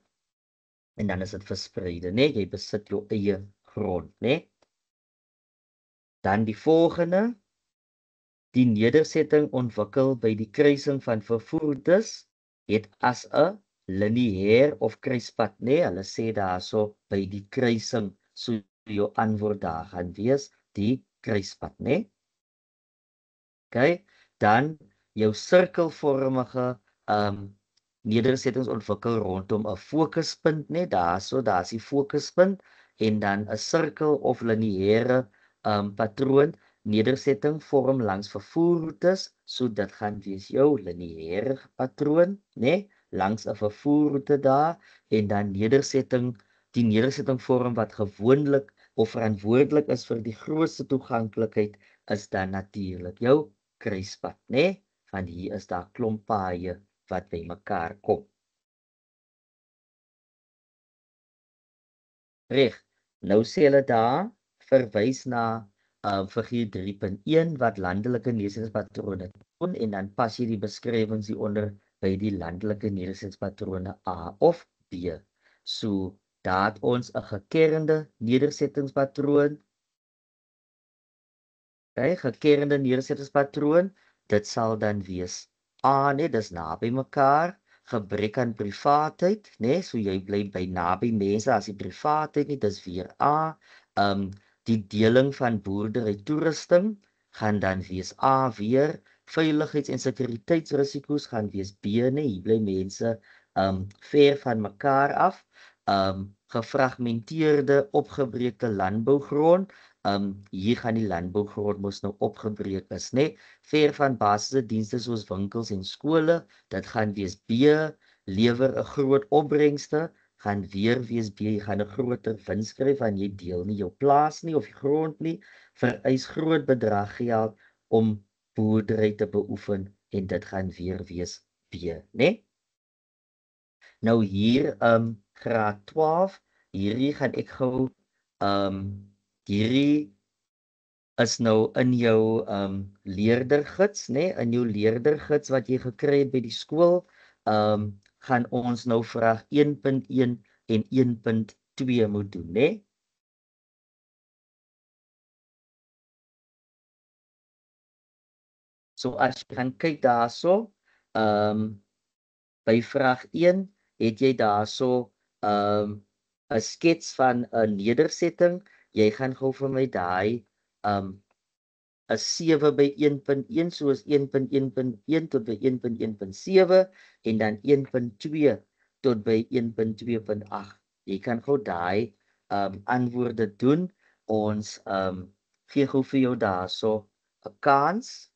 En dan is dit verspreide, né? Jy besit jou eie grond, né? Dan die volgende. Die nedersetting ontwikkel by die kruising van vervoerders het as 'n lineêr of kruispad, né? Hulle sê daarso by die kruising, so jou antwoord daar gaan wees die kruispad, né? Okay, dan jou sirkelvormige nedersettings ontwikkel rondom 'n fokuspunt, né? Daar's die fokuspunt en dan 'n sirkel of lineêre patroon nedersetting vorm langs vervoerroetes, so dit gaan wees jou lineêre patroon, né? Langs 'n vervoerroete daar en dan die nedersetting vorm wat gewoonlik of verantwoordelik is vir die grootste toeganklikheid is dan natuurlik jou kruispad, né? Want hier is daar klomp paaie wat by mekaar kom. Reg. Nou sê hulle daar verwys na figuur 3.1 wat landelike nedersettingspatrone toon en dan pas jy die beskrywings hieronder by die landelike nedersettingspatrone A of B. So daar het ons 'n gekernde nedersettingspatroon. Gekernde nedersettingspatroon, dit sal dan wees A, nee, dis naby mekaar, gebrek aan privaatheid, nee, so jy bly by naby mense as die privaatheid nie, dis weer A. Die deling van boerdery toerusting gaan dan wees A weer, veiligheids- en sekuriteitsrisiko's gaan wees B, nee, hier bly mense ver van mekaar af. Gefragmenteerde, opgebreekte landbougrond. Hier gaan die landbougrond mos nou opgebreek is, né? Ver van basiese dienste soos winkels en skole, dit gaan wees B, lewer 'n groot opbrengste, gaan weer wees B, jy gaan 'n groter wins kry van jy deel nie jou plaas nie of die grond nie, vereis groot bedrag geld om boerdery te beoefen en dit gaan weer wees B, né? Nou hier graad 12, hierdie gaan ek gou hierdie is nou in jou leerdergids, né? In jou leerdergids wat jy gekry het by die skool, gaan ons nou vraag 1.1 en 1.2 moet doen, né? So as jy gaan kyk daarso, by vraag 1 het jy daarso 'n skets van 'n nedersetting. Jy gaan gou vir my daai 'n 7 by 1.1 soos 1.1.1 tot by 1.1.7 en dan 1.2 tot by 1.2.8. Jy kan gou daai antwoorde doen. Ons gee gou vir jou daarso 'n kans.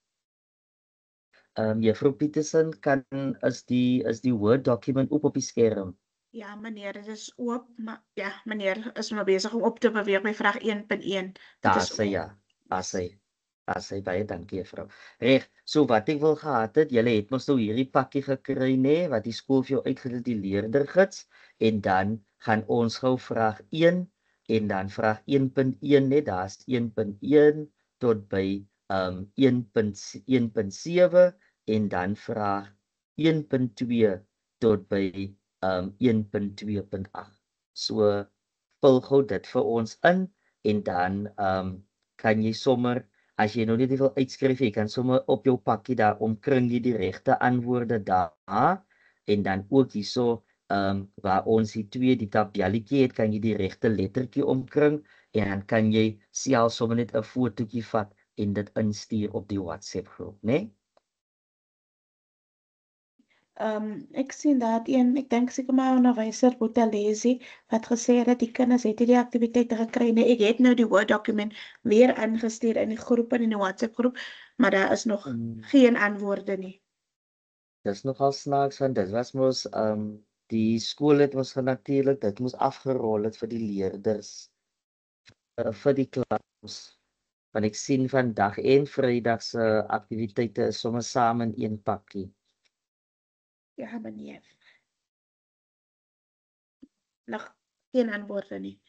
Juffrou Petersen, is die Word document op die skerm? Ja, meneer, dit is oop, maar ja, meneer is maar besig om op te beweeg by vraag 1.1. Daar sê ja, daar sê baie dankie juffrou. Reg, so wat ek wil gehad het, julle het mos nou hierdie pakkie gekry nê, wat die skool vir jou uitgedeel die leerdergids en dan gaan ons gou vraag 1 en dan vraag 1.1 nê, daar's 1.1 tot by 1.7 en dan vraag 1.2 tot by 1.2.8. So vul gou dit vir ons in en dan kan jy sommer, as jy nou net wil uitskryf, jy kan sommer op jou pakkie daar omkring jy die regte antwoorde daar en dan ook hierso waar ons die tabelletjie het, kan jy die regte lettertjie omkring en dan kan jy self sommer net 'n fotootjie vat en dit instuur op die WhatsApp groep, né? Ek sien dat ek dink seker my onderwyser Botalesi wat gesê het dat die kinders het hierdie aktiwiteite gekry. Nee, ek het nou die Word dokument weer ingestuur in die groep in die WhatsApp groep, maar daar is nog geen antwoorde nie. Dis nogal snaaks want dit was mos die skool het ons natuurlik dit moes afgerol het vir die leerders vir die klas. Want ek sien vandag en Vrydag se aktiwiteite is sommer saam in een pakkie. Ja, meneer. Nog geen antwoorde nie.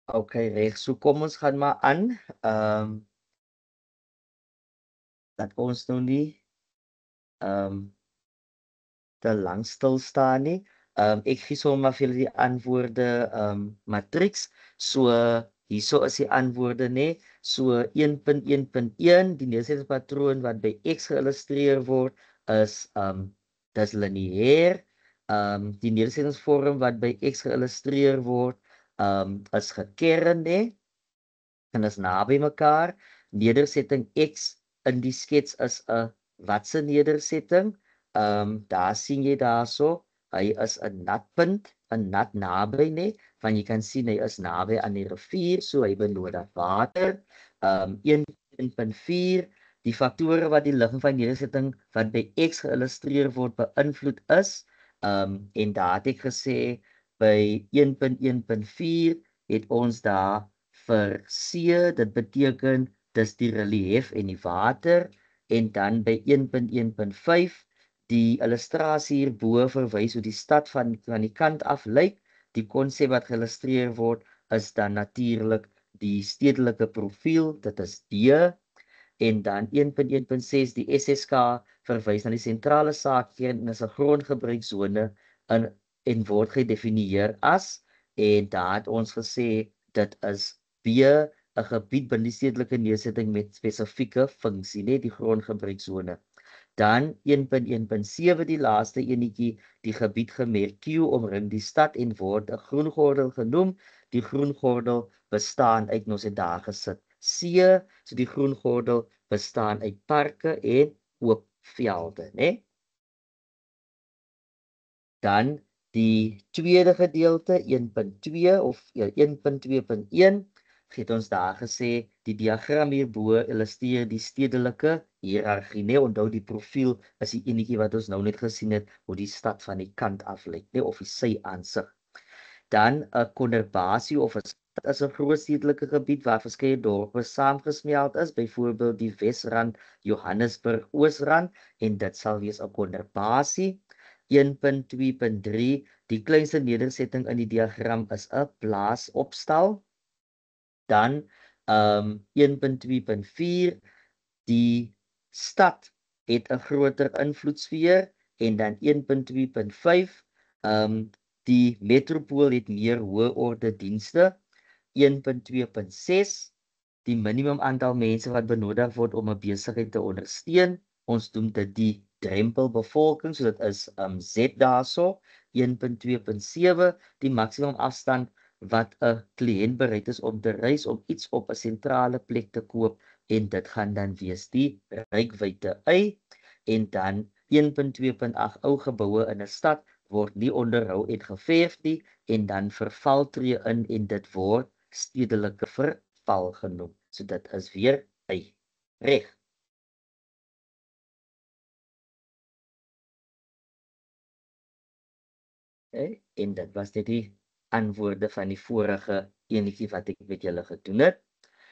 Okay, reg. So kom ons gaan maar aan. Dat ons nou nie te lang stil staan nie. Ek gee sommer vir julle die antwoorde matrieks. So hierso is die antwoorde nê. So 1.1.1 die neersettingspatroon wat by X geïllustreer word is dis lineêr. Die nedersettingsvorm wat by X geïllustreer word is gekern nê. En is naby mekaar. Nedersetting X in die skets is 'n watse nedersetting? Daar sien jy daarso, hy is 'n natpunt, 'n nat naby nê, want jy kan sien hy is naby aan die rivier, so hy benodig water. 1.4 die faktore wat die ligging van nedersetting wat by X geïllustreer word beïnvloed is. En daar het ek gesê by 1.1.4 het ons daar vir C, dit beteken dis die relief en die water. En dan by 1.1.5 die illustrasie hierbo verwys hoe die stad van die kant af lyk. Die konsep wat geïllustreer word is dan natuurlik die stedelike profiel, dit is D. En dan 1.1.6 die SSK verwys na die sentrale saakkern en is 'n grondgebruiksone en word gedefinieer as, en daar het ons gesê dit is B, 'n gebied binne die stedelike nedersetting met spesifieke funksie, net die grondgebruiksone. Dan 1.1.7 die laaste enetjie, die gebied gemerk Q omring die stad en word 'n groengordel genoem. Die groengordel bestaan uit, ons het daar gesit C, so die groengordel bestaan uit parke en oop velde, né? Dan die tweede gedeelte 1.2 of 1.2.1 het ons daar gesê die diagram hierbo illustreer die stedelike hiërargie, né? Onthou die profiel is die enetjie wat ons nou net gesien het hoe die stad van die kant af lyk, né, of die sy aansig. Dan 'n konurbasie of 'n stad is 'n groot stedelike gebied waar verskeie dorpe saamgesmelt is, byvoorbeeld die Wesrand, Johannesburg, Oosrand, en dit sal wees 'n konurbasie. 1.2.3 die kleinste nedersetting in die diagram is 'n plaasopstal. Dan 1.2.4 die stad het 'n groter invloedsfeer, en dan 1.2.5 die metropool het meer hoë orde dienste. 1.2.6 die minimum aantal mense wat benodig word om 'n besigheid te ondersteun. Ons noem dit die drempelbevolking, so dit is Z daarso. 1.2.7 die maksimum afstand wat 'n kliënt bereid is om te reis om iets op 'n sentrale plek te koop, en dit gaan dan wees die reikwyte Y. En dan 1.2.8 ou geboue in 'n stad word nie onderhou en geverf nie, en dan verval tree in en dit word stedelike verval genoem. So dit is weer Y. Reg. En dit was net die antwoorde van die vorige enetjie wat ek met julle gedoen het.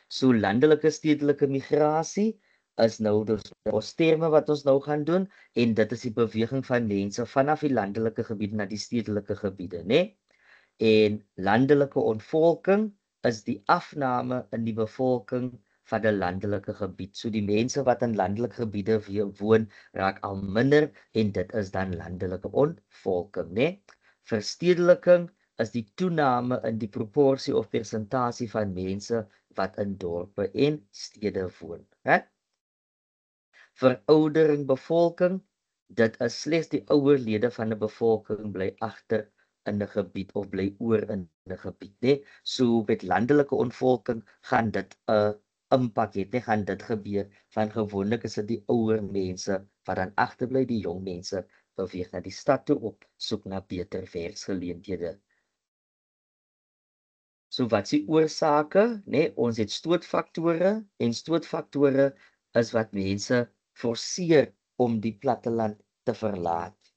So landelike stedelike migrasie is nou ons terme wat ons nou gaan doen, en dit is die beweging van mense vanaf die landelike gebiede na die stedelike gebiede, né? En landelike ontvolking is die afname in die bevolking van 'n landelike gebied. So die mense wat in landelike gebiede woon, raak al minder, en dit is dan landelike ontvolking, né? Verstedeliking is die toename in die proporsie of persentasie van mense wat in dorpe en stede woon, hè? Veroudering bevolking, dit is slegs die ouer lede van 'n bevolking bly agter in 'n gebied of bly oor in 'n gebied, né? So met landelike ontvolking gaan dit 'n impak hê, né? Gaan dit gebeur, van gewoonlik is dit die ouer mense wat dan agterbly, die jong mense beweeg na die stad toe op soek na beter werksgeleenthede. So wat se oorsake, né? Ons het stootfaktore, en stootfaktore is wat mense forceer om die platteland te verlaat.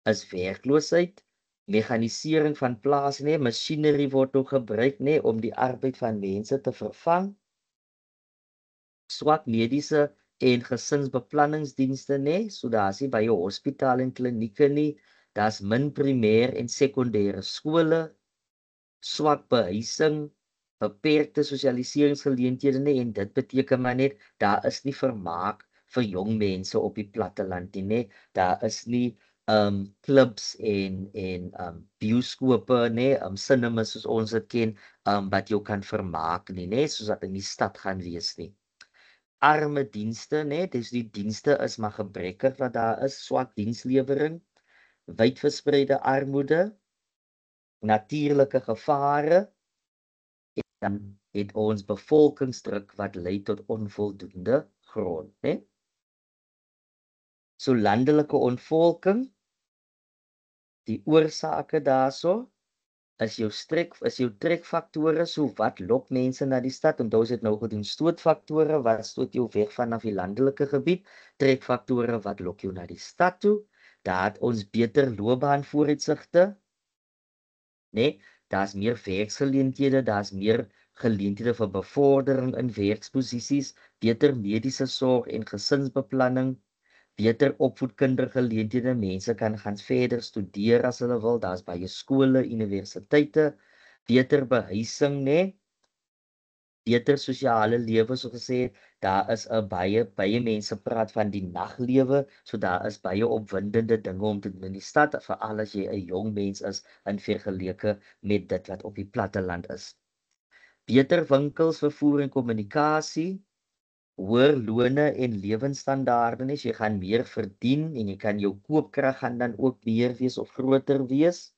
Is werkloosheid, Mechanisering van plase, nee, masjinerie word ook gebruik, nee, om die arbeid van mense te vervang. Swak mediese en gesinsbeplanningsdienste, nee, so daar's nie baie hospitale en klinieke nie. Daar's min primêr en sekondêre skole, swak behuising, beperkte sosialiseringsgeleenthede, nee, en dit beteken maar net daar is nie vermaak vir jong mense op die platteland nie, nee. Daar is nie clubs en bioskope, nee, cinemas soos ons dit ken, wat jou kan vermaak nie, nee, soos dat in die stad gaan wees nie. Arme dienste, nee, dis die dienste is maar gebrekkig wat daar is, swak dienslewering, wydverspreide armoede, natuurlike gevare, en dan het ons bevolkingsdruk wat lei tot onvoldoende grond, né? So landelike ontvolking, die oorsake daarso is jou trekfaktore, so wat lok mense na die stad? Onthou ons het nou gedoen stootfaktore, wat stoot jou weg vanaf die landelike gebied, trekfaktore wat lok jou na die stad toe. Daar het ons beter loopbaanvooruitsigte, né? Daar's meer werksgeleenthede, daar's meer geleenthede vir bevordering in werksposisies, beter mediese sorg en gesinsbeplanning, beter opvoedkindergeleenthede, mense kan gaan verder studeer as hulle wil, daar's baie skole, universiteite, beter behuising, né? Beter sosiale lewe, so gesê, daar is 'n baie mense praat van die naglewe, so daar is baie opwindende dinge om te doen in die stad, veral as jy 'n jong mens is in vergeleke met dit wat op die platteland is. Beter winkels, vervoer en kommunikasie, hoër lone en lewensstandaarde, jy gaan meer verdien en jy kan jou koopkrag gaan dan ook meer wees of groter wees.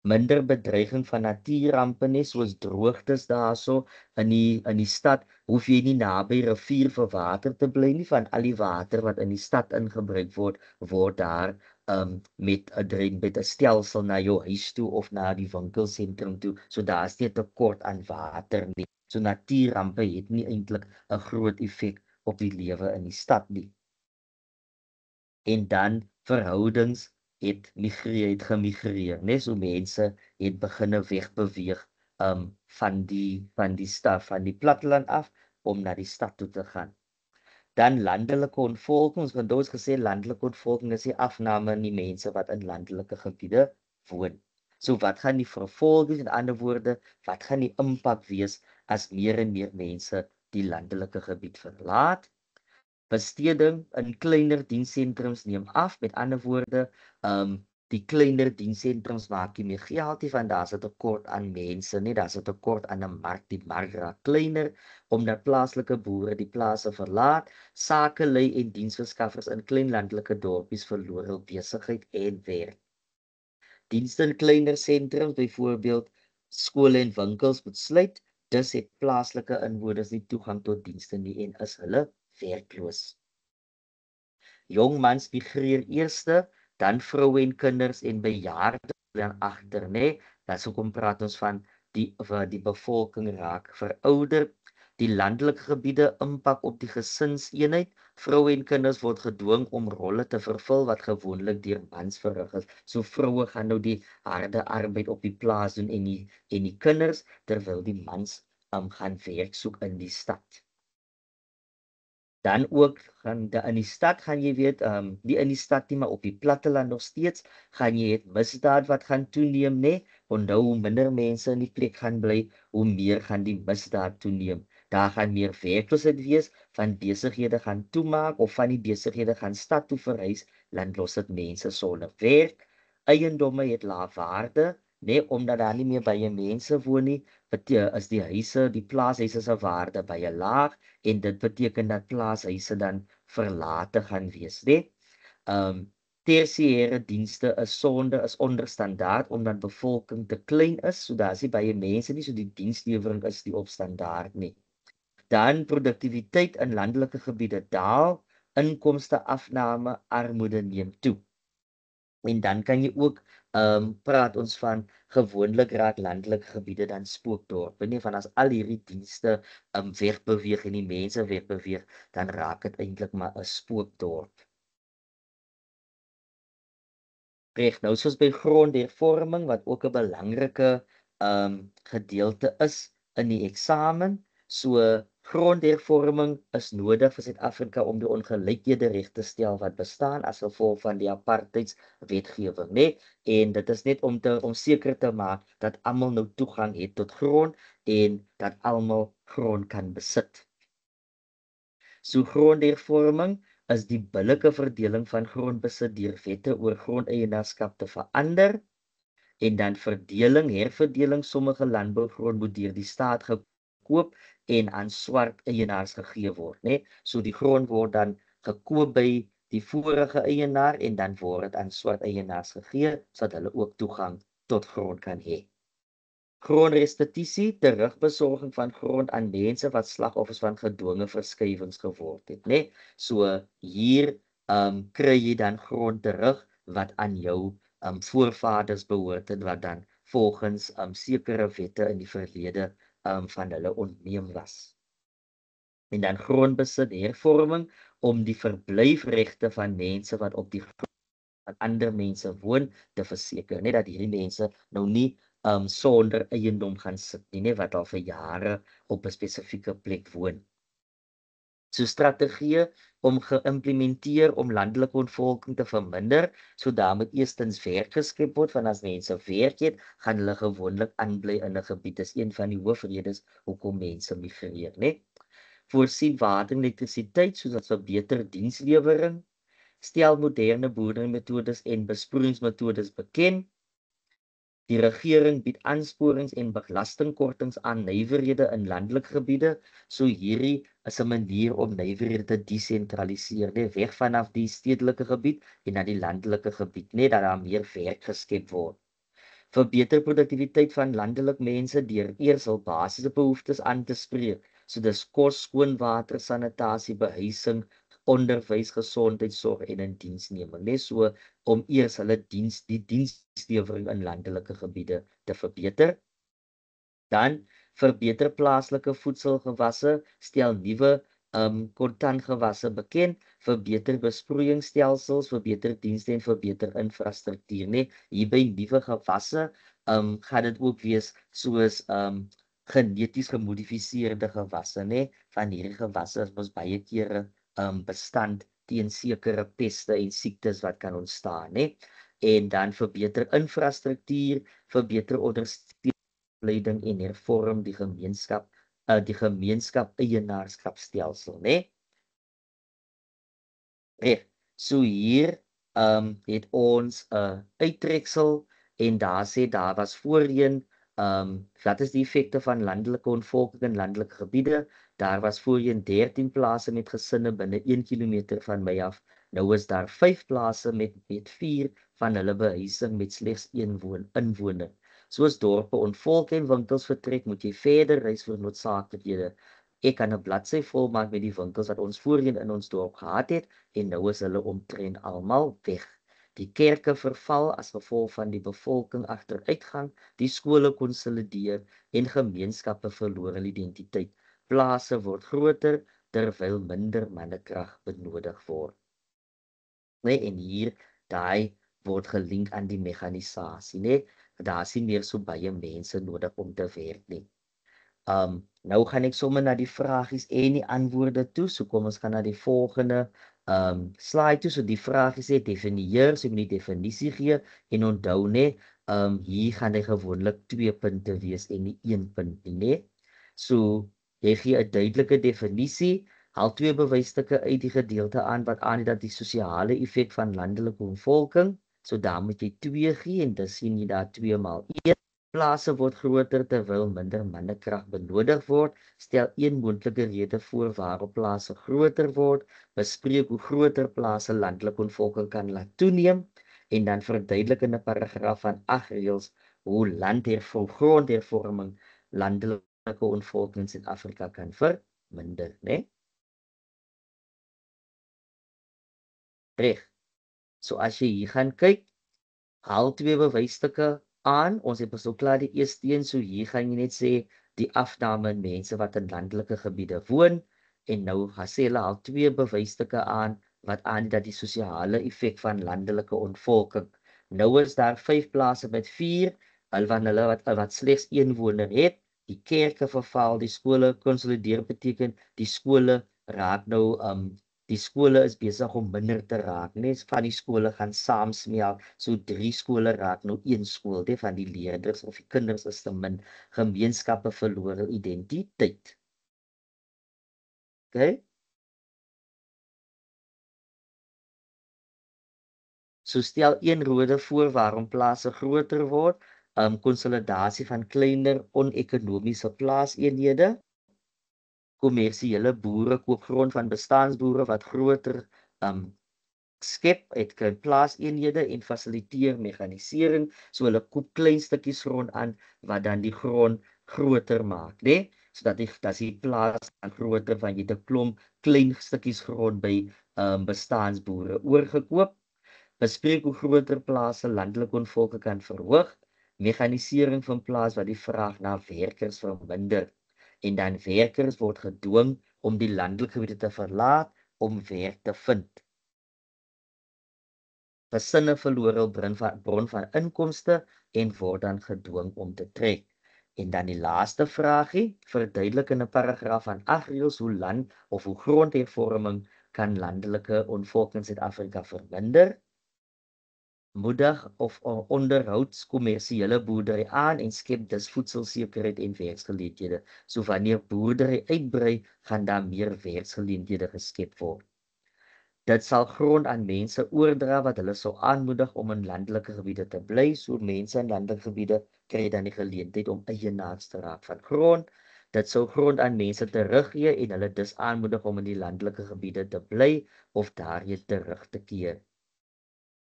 Minder bedreiging van natuurrampe, nie soos droogtes daarso in die stad, hoef jy nie naby rivier vir water te bly nie, van al die water wat in die stad ingebruik word daar met 'n stelsel na jou huis toe of na die winkelsentrum toe, so daar's nie 'n tekort aan water nie. So natuurrampe het nie eintlik 'n groot effek op die lewe in die stad nie. En dan verhoudings het gemigreer, né? So mense het begine wegbeweeg van die stad, van die platteland af om na die stad toe te gaan. Dan landelike ontvolking, want ons gesê landelike ontvolking is die afname in die mense wat in landelike gebiede woon. So wat gaan die vervolg wees? In ander woorde, wat gaan die impak wees as meer en meer mense die landelike gebied verlaat? Besteding in kleiner dienssentrums neem af. Met ander woorde, die kleiner dienssentrums maak nie meer geld nie, want daar's 'n tekort aan mense nie, daar's 'n tekort aan 'n mark, die mark raak kleiner omdat plaaslike boere die plase verlaat, sakelei en diensverskaffers in klein landelike dorpies verloor hul besigheid en werk. Dienste in kleiner sentrums, byvoorbeeld skole en winkels moet sluit, dus het plaaslike inwoners nie toegang tot dienste nie en is hulle werkloos. Jong mans migreer eerste, dan vroue en kinders en bejaardes dan agter, né? Dat hoekom praat ons van die bevolking raak verouder. Die landelike gebiede impak op die gesinseenheid. Vroue en kinders word gedwing om rolle te vervul wat gewoonlik deur mans verrig is. So vroue gaan nou die harde arbeid op die plaas doen en die kinders, terwyl die mans gaan werk soek in die stad. Dan ook in die stad gaan jy weet, nie in die stad nie, maar op die platteland nog steeds, gaan jy het misdaad wat gaan toeneem, né? Onthou hoe minder mense in die plek gaan bly, hoe meer gaan die misdaad toeneem. Daar gaan meer werkloosheid wees, van besighede gaan toemaak of van die besighede gaan stad toe verhuis, dan los dit mense sonder werk. Eiendomme het lae waarde, né, omdat daar nie meer baie mense woon nie, is die huise, die plaashuise se waarde baie laag en dit beteken dat plaashuise dan verlate gaan wees, né? Tersiêre dienste is onder standaard omdat bevolking te klein is, so daar's nie baie mense nie, so die dienslewering is nie op standaard nie. Dan produktiwiteit in landelike gebiede daal, inkomste afname, armoede neem toe. En dan kan jy ook praat ons van gewoonlik raak landelike gebiede dan spookdorpe, nie van as al hierdie dienste wegbeweeg en die mense wegbeweeg, dan raak dit eintlik maar 'n spookdorp. Reg, nou soos by grondhervorming wat ook 'n belangrike gedeelte is in die eksamen. So grondhervorming is nodig vir Suid-Afrika om die ongelykhede reg te stel wat bestaan as gevolg van die apartheidswetgewing, né? En dit is net om seker te maak dat almal nou toegang het tot grond en dat almal grond kan besit. So grondhervorming is die billike verdeling van grondbesit deur wette oor grondeienaarskap te verander en dan herverdeling sommige landbougrond moet deur die staat gekoop en aan swart eienaars gegee word, né? So die grond word dan gekoop by die vorige eienaar en dan word dit aan swart eienaars gegee sodat hulle ook toegang tot grond kan hê. Grondrestituisie, terugbesorging van grond aan mense wat slagoffers van gedwonge verskywings geword het, né? So hier kry jy dan grond terug wat aan jou voorvaders behoort en wat dan volgens sekere wette in die verlede van hulle ontneem was. En dan grondbesit hervorming om die verblyfregte van mense wat op die grond van ander mense woon te verseker, net dat hierdie mense nou nie sonder eiendom gaan sit nie, net wat al vir jare op 'n spesifieke plek woon. So strategieë om geïmplementeer om landelike ontvolking te verminder, so daarmee eerstens werk geskep word, want as mense werk het, gaan hulle gewoonlik aanbly in 'n gebied. Dis een van die hoofredes hoekom mense migreer, né? Voorsien water en elektrisiteit sodat verbeter dienslewering, stel moderne boerderimetodes en besproeiingsmetodes bekend. Die regering bied aansporings en belastingkortings aan nywerhede in landelike gebiede. So hierdie is 'n manier om nywerhede te desentraliseer, net weg vanaf die stedelike gebied en na die landelike gebied, net dat daar meer werk geskep word. Verbeter produktiwiteit van landelike mense deur eers hul basiese behoeftes aan te spreek. So dis kos, skoon water, sanitasie, behuising, onderwys, gesondheidsorg en indiensneming, net so om eers hulle die dienslewering in landelike gebiede te verbeter. Dan verbeter plaaslike voedselgewasse, stel nuwe kontantgewasse bekend, verbeter besproeiingsstelsels, verbeter dienste en verbeter infrastruktuur, né? Hier by nuwe gewasse gaan dit ook wees soos geneties gemodifiseerde gewasse, né? Van hierdie gewasse is mos baie kere bestand teen sekere peste en siektes wat kan ontstaan, né? En dan verbeter infrastruktuur, verbeter ondersteuning en hervorm die gemeenskap eienaarskapstelsel, né? So hier het ons 'n uittreksel en daar sê daar was voorheen wat is die effekte van landelike ontvolking in landelike gebiede? Daar was voorheen 13 plase met gesinne binne 1 kilometer van my af. Nou is daar 5 plase met 4 van hulle behuising met slegs 1 inwoner. Soos dorpe ontvolk en winkels vertrek, moet jy verder reis vir noodsaaklikhede. Ek kan 'n bladsy vol maak met die winkels wat ons voorheen in ons dorp gehad het en nou is hulle omtrent almal weg. Die kerke verval as gevolg van die bevolking agteruitgang, die skole konsolideer en gemeenskappe verloor hulle identiteit. Plase word groter terwyl minder mannekrag benodig word. Nee, en hier daai word gelink aan die mekanisasie, né? Daar is nie meer so baie mense nodig om te werk nie. Nou gaan ek sommer na die vragies en die antwoorde toe. So kom ons gaan na die volgende slide toe. So die vragies sê definieer, so jy moet die definisie gee en onthou net, hier gaan hy gewoonlik 2 punte wees en nie 1 punt nie, né? So jy gee 'n duidelike definisie, haal 2 bewysstukke uit die gedeelte aan wat aandui dat die sosiale effek van landelike ontvolking, so daar moet jy 2 gee en dan sien jy daar 2 maal 1. Plase word groter terwyl minder mannekrag benodig word. Stel 1 moontlike rede voor waarop plase groter word. Bespreek hoe groter plase landelike ontvolking kan laat toeneem en dan verduidelik in 'n paragraaf van 8 reëls hoe grondhervorming landelike ontvolking in Suid-Afrika kan verminder, né? Reg. So as jy hier gaan kyk, haal 2 bewysstukke aan. Ons het so klaar die eerste een, so hier gaan jy net sê die afname in mense wat in landelike gebiede woon en nou gaan sê hulle al 2 bewysstukke aan wat aandui dat die sosiale effek van landelike ontvolking Nou is daar 5 plase met 4, van hulle wat slegs 1 woner het. Die kerke verval, die skole konsolideer beteken die skole raak nou die skole is besig om minder te raak, net van die skole gaan saamsmelt, so 3 skole raak nou 1 skool, net van die leerders of die kinders is te min, gemeenskappe verloor hul identiteit. Okay? So stel 1 rode voor waarom plase groter word, konsolidasie van kleiner onekonomiese plaaseenhede. Kommersiële boere koop grond van bestaansboere wat groter skep uit klein plaaseenhede en fasiliteer meganisering, so hulle koop klein stukkies grond aan wat dan die grond groter maak, né? Sodat die plaas dan groter van jy 'n klomp klein stukkies grond by bestaansboere oorgekoop. Bespreek hoe groter plase landelike onvolke kan verhoog, meganisering van plaas wat die vraag na werkers verminder, en dan werkers word gedwing om die landelike gebiede te verlaat om werk te vind. Gesinne verloor hul bron van inkomste en word dan gedwing om te trek. En dan die laaste vraagie, verduidelik in 'n paragraaf van 8 reëls hoe land of hoe grondhervorming kan landelike onvolk in Suid-Afrika verminder. Moedig of onderhouds kommersiële boerdery aan en skep dus voedselsekerheid en werksgeleenthede. So wanneer boerdery uitbrei, gaan daar meer werksgeleenthede geskep word. Dit sal grond aan mense oordra wat hulle sou aanmoedig om in landelike gebiede te bly. So mense in landelike gebiede kry dan die geleentheid om eienaars te raak van grond. Dit sou grond aan mense teruggee en hulle dus aanmoedig om in die landelike gebiede te bly of daarheen terug te keer.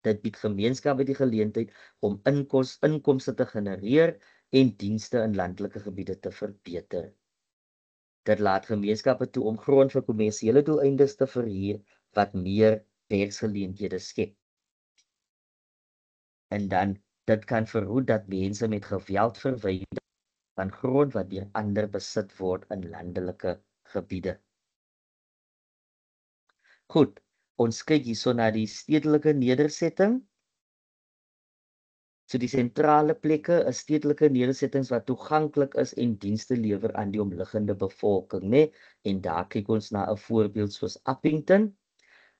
Dit bied gemeenskappe die geleentheid om inkomste te genereer en dienste in landelike gebiede te verbeter. Dit laat gemeenskappe toe om grond vir kommersiële doeleindes te verhuur wat meer werksgeleenthede skep. En dan dit kan verhoed dat mense met geweld verwyder van grond wat deur ander besit word in landelike gebiede. Goed, ons kyk hierso na die stedelike nedersetting. So die sentrale plekke is stedelike nedersettings wat toeganklik is en dienste lewer aan die omliggende bevolking, né? En daar kyk ons na 'n voorbeeld soos Appington.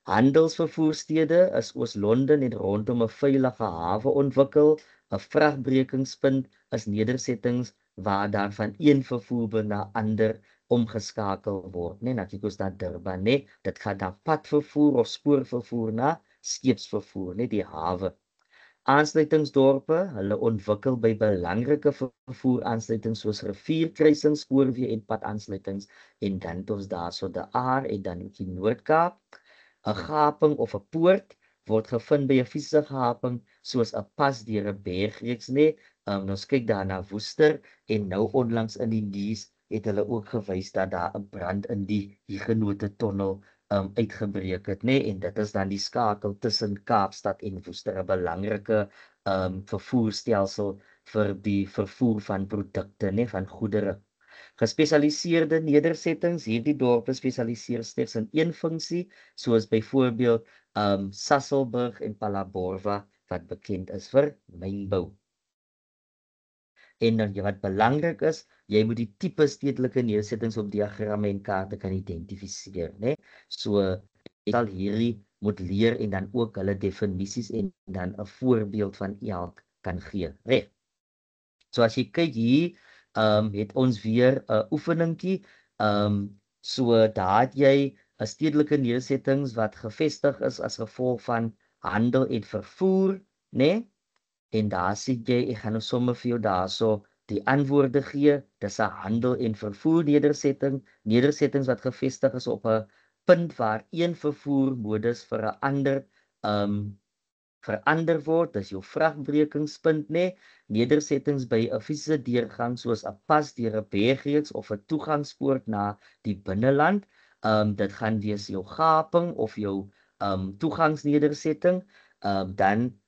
Handelsvervoerstede is Oos-London en rondom 'n veilige hawe ontwikkel. 'n Vragbrekingspunt is nedersettings waar daar van een vervoer na ander omgeskakel word, né? Nou kyk ons na Durban, né? Dit gaan dan padvervoer of spoorvervoer na skeepsvervoer, né? Die hawe. Aansluitingsdorpe, hulle ontwikkel by belangrike vervoeraansluitings soos rivierkruisings, spoorweë en padaansluitings, en dan het ons daarso die Aar en dan die Noord-Kaap. 'n Gaping of 'n poort word gevind by 'n fisiese gaping soos 'n pas deur 'n bergreeks, né? Ons kyk daar na Woester en nou onlangs in die nuus het hulle ook gewys dat daar 'n brand in die Huguenot tonnel uitgebreek het, né? En dit is dan die skakel tussen Kaapstad en Woester, 'n belangrike vervoerstelsel vir die vervoer van produkte, né, van goedere. Gespesialiseerde nedersettings, hierdie dorpe spesialiseer slegs in een funksie, soos byvoorbeeld Sasolburg en Phalaborwa wat bekend is vir mynbou. En dan wat belangrik is, jy moet die tipe stedelike nedersettings op diagramme en kaarte kan identifiseer, né? So jy sal hierdie moet leer en dan ook hulle definisies en dan 'n voorbeeld van elk kan gee, reg? So as jy kyk hier, het ons weer 'n oefeningkie. So daar het jy 'n stedelike nedersettings wat gevestig is as gevolg van handel en vervoer, né? En daar sien jy, ek gaan nou sommer vir jou daarso die antwoorde gee. Dis 'n handel en vervoer nedersetting, nedersettings wat gevestig is op 'n punt waar een vervoermodus vir 'n ander verander word. Dis jou vragbrekingspunt, né? Nedersettings by 'n fisiese deurgang soos 'n pas deur 'n bergreeks of 'n toegangspoort na die binneland. Dit gaan wees jou gaping of jou toegangsnedersetting. Dan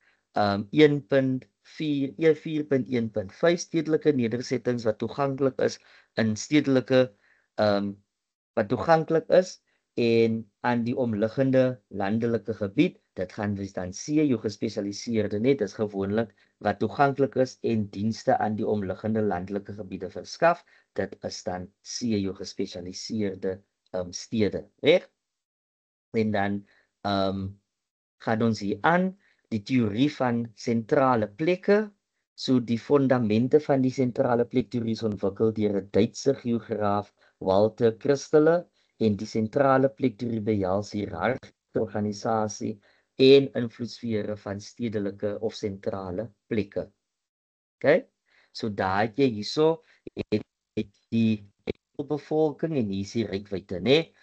4.1.5 stedelike nedersettings wat toeganklik is in stedelike wat toeganklik is en aan die omliggende landelike gebied. Dit gaan wees dan C, jou gespesialiseerde, net dis gewoonlik wat toeganklik is en dienste aan die omliggende landelike gebiede verskaf. Dit is dan C, jou gespesialiseerde stede, reg? En dan gaan ons hier aan die teorie van sentrale plekke. So die fondamente van die sentrale plekteorie is ontwikkel deur 'n Duitse geograaf Walter Christele en die sentrale plekteorie behels hiërargiese organisasie en invloedsfere van stedelike of sentrale plekke. Okay? So daar het jy hierso het die bevolking en hier is die rykwyte, né?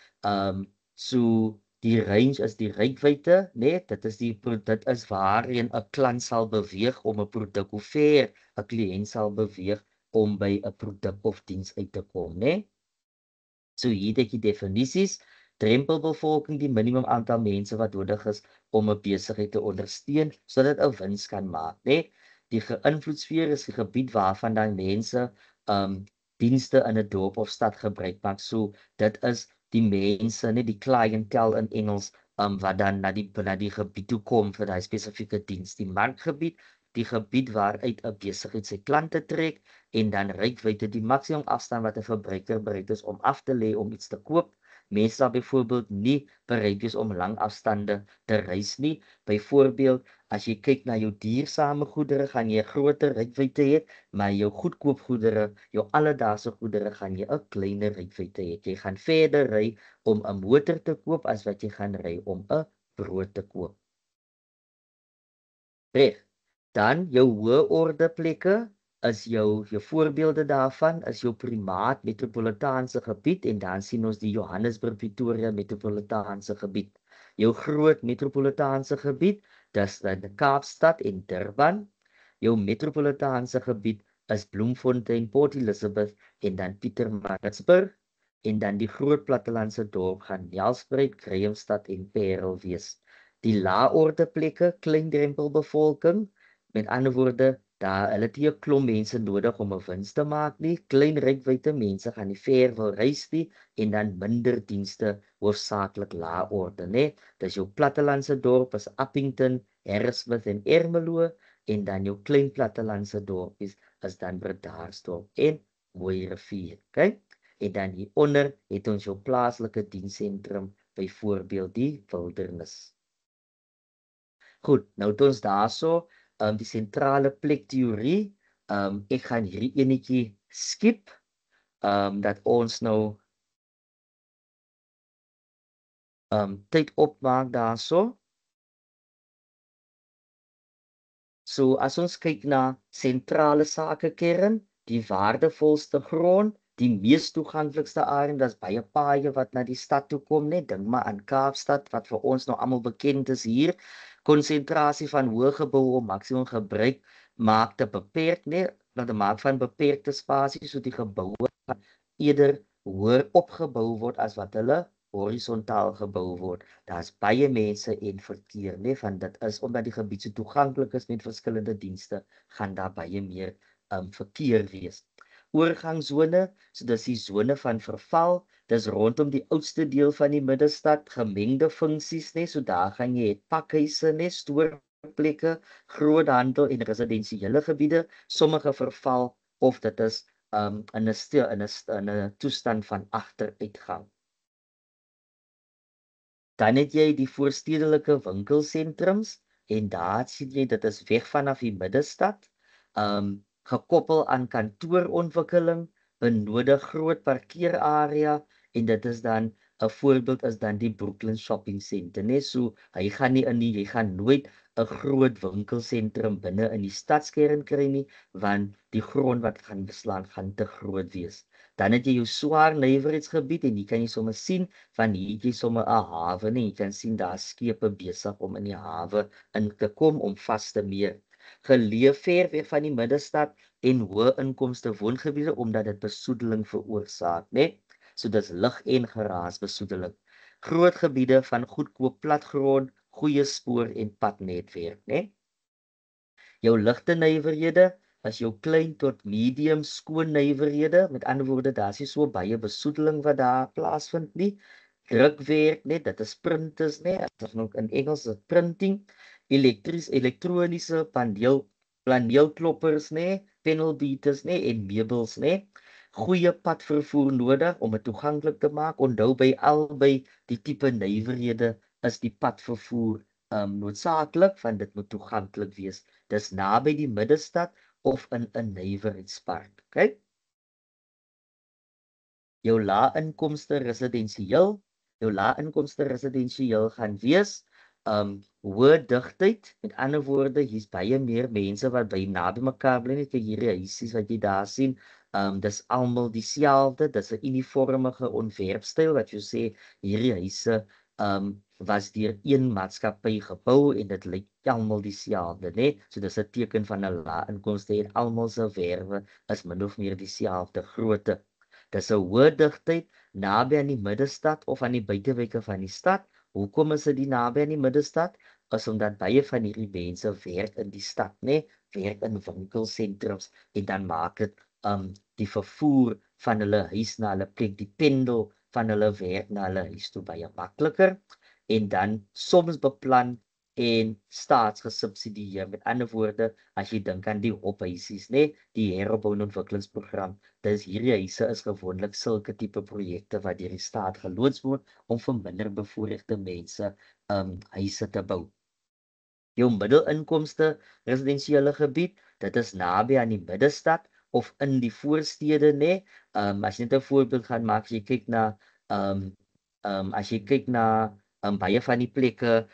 So die range is die rykwyte, né? Dit is waarheen 'n klant sal beweeg om 'n produk, hoe ver 'n kliënt sal beweeg om by 'n produk of diens uit te kom, né? So hier het ek die definisies. Drempelbevolking, die minimum aantal mense wat nodig is om 'n besigheid te ondersteun sodat 'n wins kan maak, né? Die geïnvloedsfeer is die gebied waarvan dan mense dienste in 'n dorp of stad gebruik maak. So dit is die mense, net die clientele in Engels, wat dan na die gebied toe kom vir daai spesifieke diens. Die markgebied, die gebied waaruit 'n besigheid sy klante trek en dan rykwyte, die maksimum afstand wat 'n verbruiker bereid is om af te lê om iets te koop. Mense sal byvoorbeeld nie bereid wees om lang afstande te reis nie. Byvoorbeeld, as jy kyk na jou duursame goedere, gaan jy 'n groter rykwyte hê, maar jou goedkoop goedere, jou alledaagse goedere, gaan jy 'n kleiner rykwyte hê. Jy gaan verder ry om 'n motor te koop as wat jy gaan ry om 'n brood te koop. Reg. Dan jou hoë orde plekke is jou voorbeelde daarvan is jou primaat metropolitaanse gebied en dan sien ons die Johannesburg Pretoria metropolitaanse gebied. Jou groot metropolitaanse gebied, dis die Kaapstad en Durban. Jou metropolitaanse gebied is Bloemfontein, Port Elizabeth en dan Pietermaritzburg en dan die groot plattelandse dorp gaan Nelspruit, Grahamstown en Parel wees. Die lae-orde plekke, klein drempelbevolking, met ander woorde, daar hulle het 'n klomp mense nodig om 'n wins te maak nie. Klein rykwyte mense gaan nie ver wil reis nie en dan minder dienste, hoofsaaklik lae-orde, né? Dis jou plattelandse dorp is Appington, Harrismith en Ermelo en dan jou klein plattelandse dorp is dan Bredasdorp en Mooirivier, okay? En dan hieronder het ons jou plaaslike dienssentrum, byvoorbeeld die Wildernis. Goed, nou het ons daarso die sentrale plekteorie. Ek gaan hierdie enetjie skip, dat ons nou tyd opmaak daarso. So as ons kyk na sentrale sakekern, die waardevolste grond, die mees toeganklikste area, daar's baie paaie wat na die stad toe kom, net dink maar aan Kaapstad wat vir ons nou almal bekend is hier. Konsentrasie van hoë geboue om maksimum gebruik maak te beperk, nee, dat maak van beperkte spasies, so die geboue eerder hoër opgebou word as wat hulle horisontaal gebou word. Daar's baie mense en verkeer, nee, van dit is omdat die gebied so toeganklik is met verskillende dienste, gaan daar baie meer verkeer wees. Oorgangsone, so dis die sone van verval, dis rondom die oudste deel van die middestad, gemengde funksies, nee, so daar gaan jy het pakhuise, nee, stoorplekke, groot handel en residensiële gebiede, sommige verval of dit is in 'n toestand van agteruitgang. Dan het jy die voorstedelike winkelsentrums en daar sien jy dit is weg vanaf die middestad, gekoppel aan kantoorontwikkeling, benodig groot parkeerarea en dit is dan 'n voorbeeld is dan die Brooklyn Shopping Centre, né? So jy gaan nooit 'n groot winkelsentrum binne in die stadskern kry nie, want die grond wat gaan beslaan gaan te groot wees. Dan het jy jou swaar nywerheidsgebied en hier kan jy sommer sien van hier jy sommer 'n hawe, nee, jy kan sien daar skepe besig om in die hawe in te kom om vas te meer. Geleë ver weg van die middestad en hoë inkomste woongebiede omdat dit besoedeling veroorsaak, né? So dis lig en geraasbesoedeling. Groot gebiede van goedkoop platgrond, goeie spoor en padnetwerk, né? Jou ligte nywerhede as jou klein tot medium skoon nywerhede, met ander woorde, daar's nie so baie besoedeling wat daar plaasvind nie. drukwerk, né, dit is printers, né, as nog in Engels is printing, elektroniese paneelkloppers, né, panel beaters, né, en meubels, né. Goeie padvervoer nodig om dit toeganklik te maak. Onthou by albei die tipe nywerhede is die padvervoer noodsaaklik want dit moet toeganklik wees. Dis naby die middestad of in 'n nywerheidspark. Okay? Jou lae-inkomste residensieel. Jou lae-inkomste residensieel gaan wees hoë digtheid. Met ander woorde, hier's baie meer mense wat by naby mekaar bly. Net vir hierdie huisies wat jy daar sien. Dis almal dieselfde. Dis 'n uniformige ontwerpstyl wat jy sê hierdie huise was deur een maatskappy gebou en dit lyk almal dieselfde, né? So dis 'n teken van 'n lae inkomste en almal se werwe is min of meer dieselfde grootte. Dis 'n hoë digtheid naby aan die middestad of aan die buitewyke van die stad. Hoekom is dit naby aan die middestad? Is omdat baie van hierdie mense werk in die stad, né? Werk in winkelsentrums en dan maak dit die vervoer van hulle huis na hulle plek, die pendel van hulle werk na hulle huis toe baie makliker en dan soms beplan en staatsgesubsidieer. Met ander woorde, as jy dink aan die hophuisies, né, die heropbou en ontwikkelingsprogram, dis hierdie huise is gewoonlik sulke tipe projekte wat deur die staat geloods word om vir minder bevoorregte mense huise te bou. Jou middelinkomste residensiële gebied, dit is naby aan die middestad of in die voorstede, né? As jy net 'n voorbeeld gaan maak, as jy kyk na baie van die plekke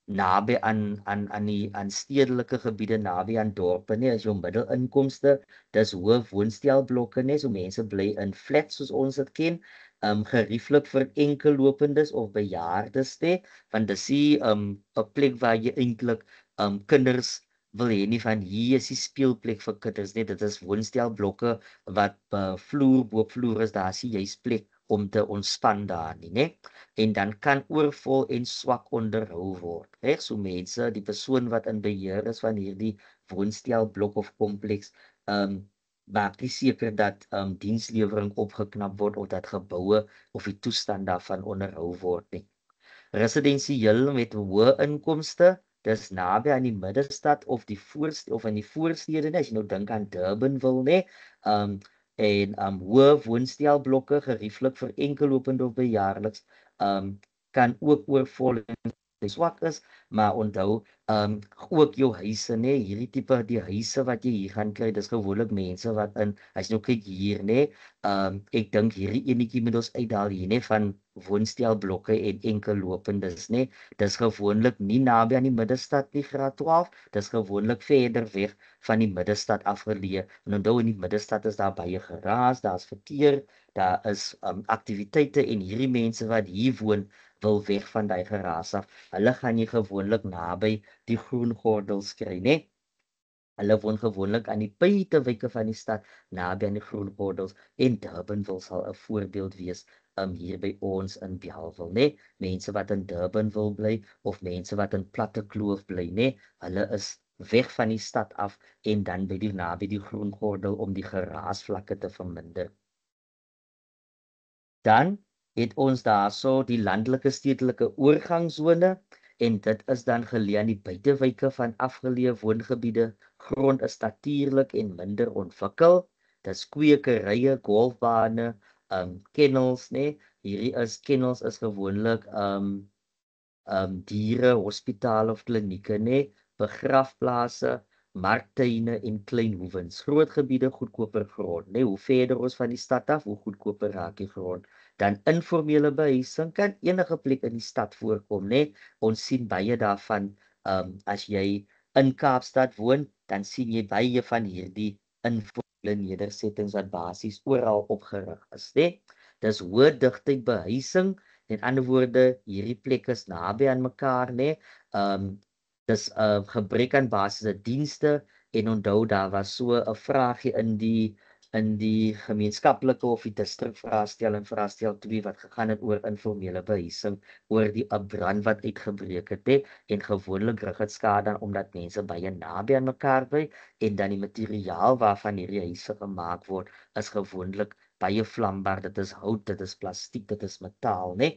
naby aan stedelike gebiede, naby aan dorpe, né, as jou middelinkomste, dis hoë woonstelblokke, né, so mense bly in flats soos ons dit ken, gerieflik vir enkellopendes of bejaardes, né, want dis 'n plek waar jy eintlik kinders wil hê nie van hier is die speelplek vir kinders, né, dit is woonstelblokke wat vloer bo vloer is, daar is die juis plek om te ontspan daar nie, né? En dan kan oorvol en swak onderhou word. Reg, so mense, die persoon wat in beheer is van hierdie woonstelblok of kompleks, maak nie seker dat dienslewering opgeknap word of dat geboue of die toestand daarvan onderhou word nie. Residensieel met hoë inkomste, dis naby aan die middestad of in die voorstede, as jy nou dink aan Durbanville, né? En hoë woonstelblokke gerieflik vir enkellopende of bejaarliks kan ook oorvol en swak is, maar onthou ook jou huise, né, hierdie tipe die huise wat jy hier gaan kry, dis gewoonlik mense wat as jy nou kyk hier, né, ek dink hierdie enetjie moet ons uithaal hier, né, van woonstelblokke en enkellopendes, né, dis gewoonlik nie naby aan die middestad nie, graad 12, dis gewoonlik verder weg van die middestad afgeleë. En onthou in die middestad is daar baie geraas, daar's verkeer, daar is aktiwiteite en hierdie mense wat hier woon wil weg van daai geraas af. Hulle gaan nie gewoonlik naby die groen gordels kry, né? Hulle woon gewoonlik aan die buitewyke van die stad, naby aan die groen gordels en Durbanville sal 'n voorbeeld wees hier by ons in Bellville, né? Mense wat in Durbanville bly of mense wat in Platte Kloof bly, né? Hulle is weg van die stad af en dan naby die groen gordel om die geraasvlakke te verminder. Dan het ons daarso die landelike stedelike oorgangsone en dit is dan geleë aan die buitewyke van afgeleë woongebiede. Grond is natuurlik en minder ontwikkel. Dis kwekerye, golfbane, kennels, né? Kennels is gewoonlik diere, hospitale of klinieke, né? Begrafplase, marktuine en klein hoewens. Groot gebiede, goedkoper grond, né? Hoe verder ons van die stad af, hoe goedkoper raak die grond. Dan informele behuising kan enige plek in die stad voorkom, né? Ons sien baie daarvan as jy in Kaapstad woon, dan sien jy baie van hierdie informele nedersettings wat basies oral opgerig is, né? Dis hoë digtheid behuising. In ander woorde, hierdie plekke is naby aan mekaar, né? Dis gebrek aan basiese dienste en onthou daar was so 'n vraagie in die gemeenskaplike of die distrikvraestel en vraestel 2 wat gegaan het oor informele behuising, oor die brand wat uitgebreek het, en gewoonlik rig dit skade aan omdat mense baie naby aan mekaar bly en dan die materiaal waarvan hierdie huise gemaak word is gewoonlik baie vlambaar, dit is hout, dit is plastiek, dit is metaal, né?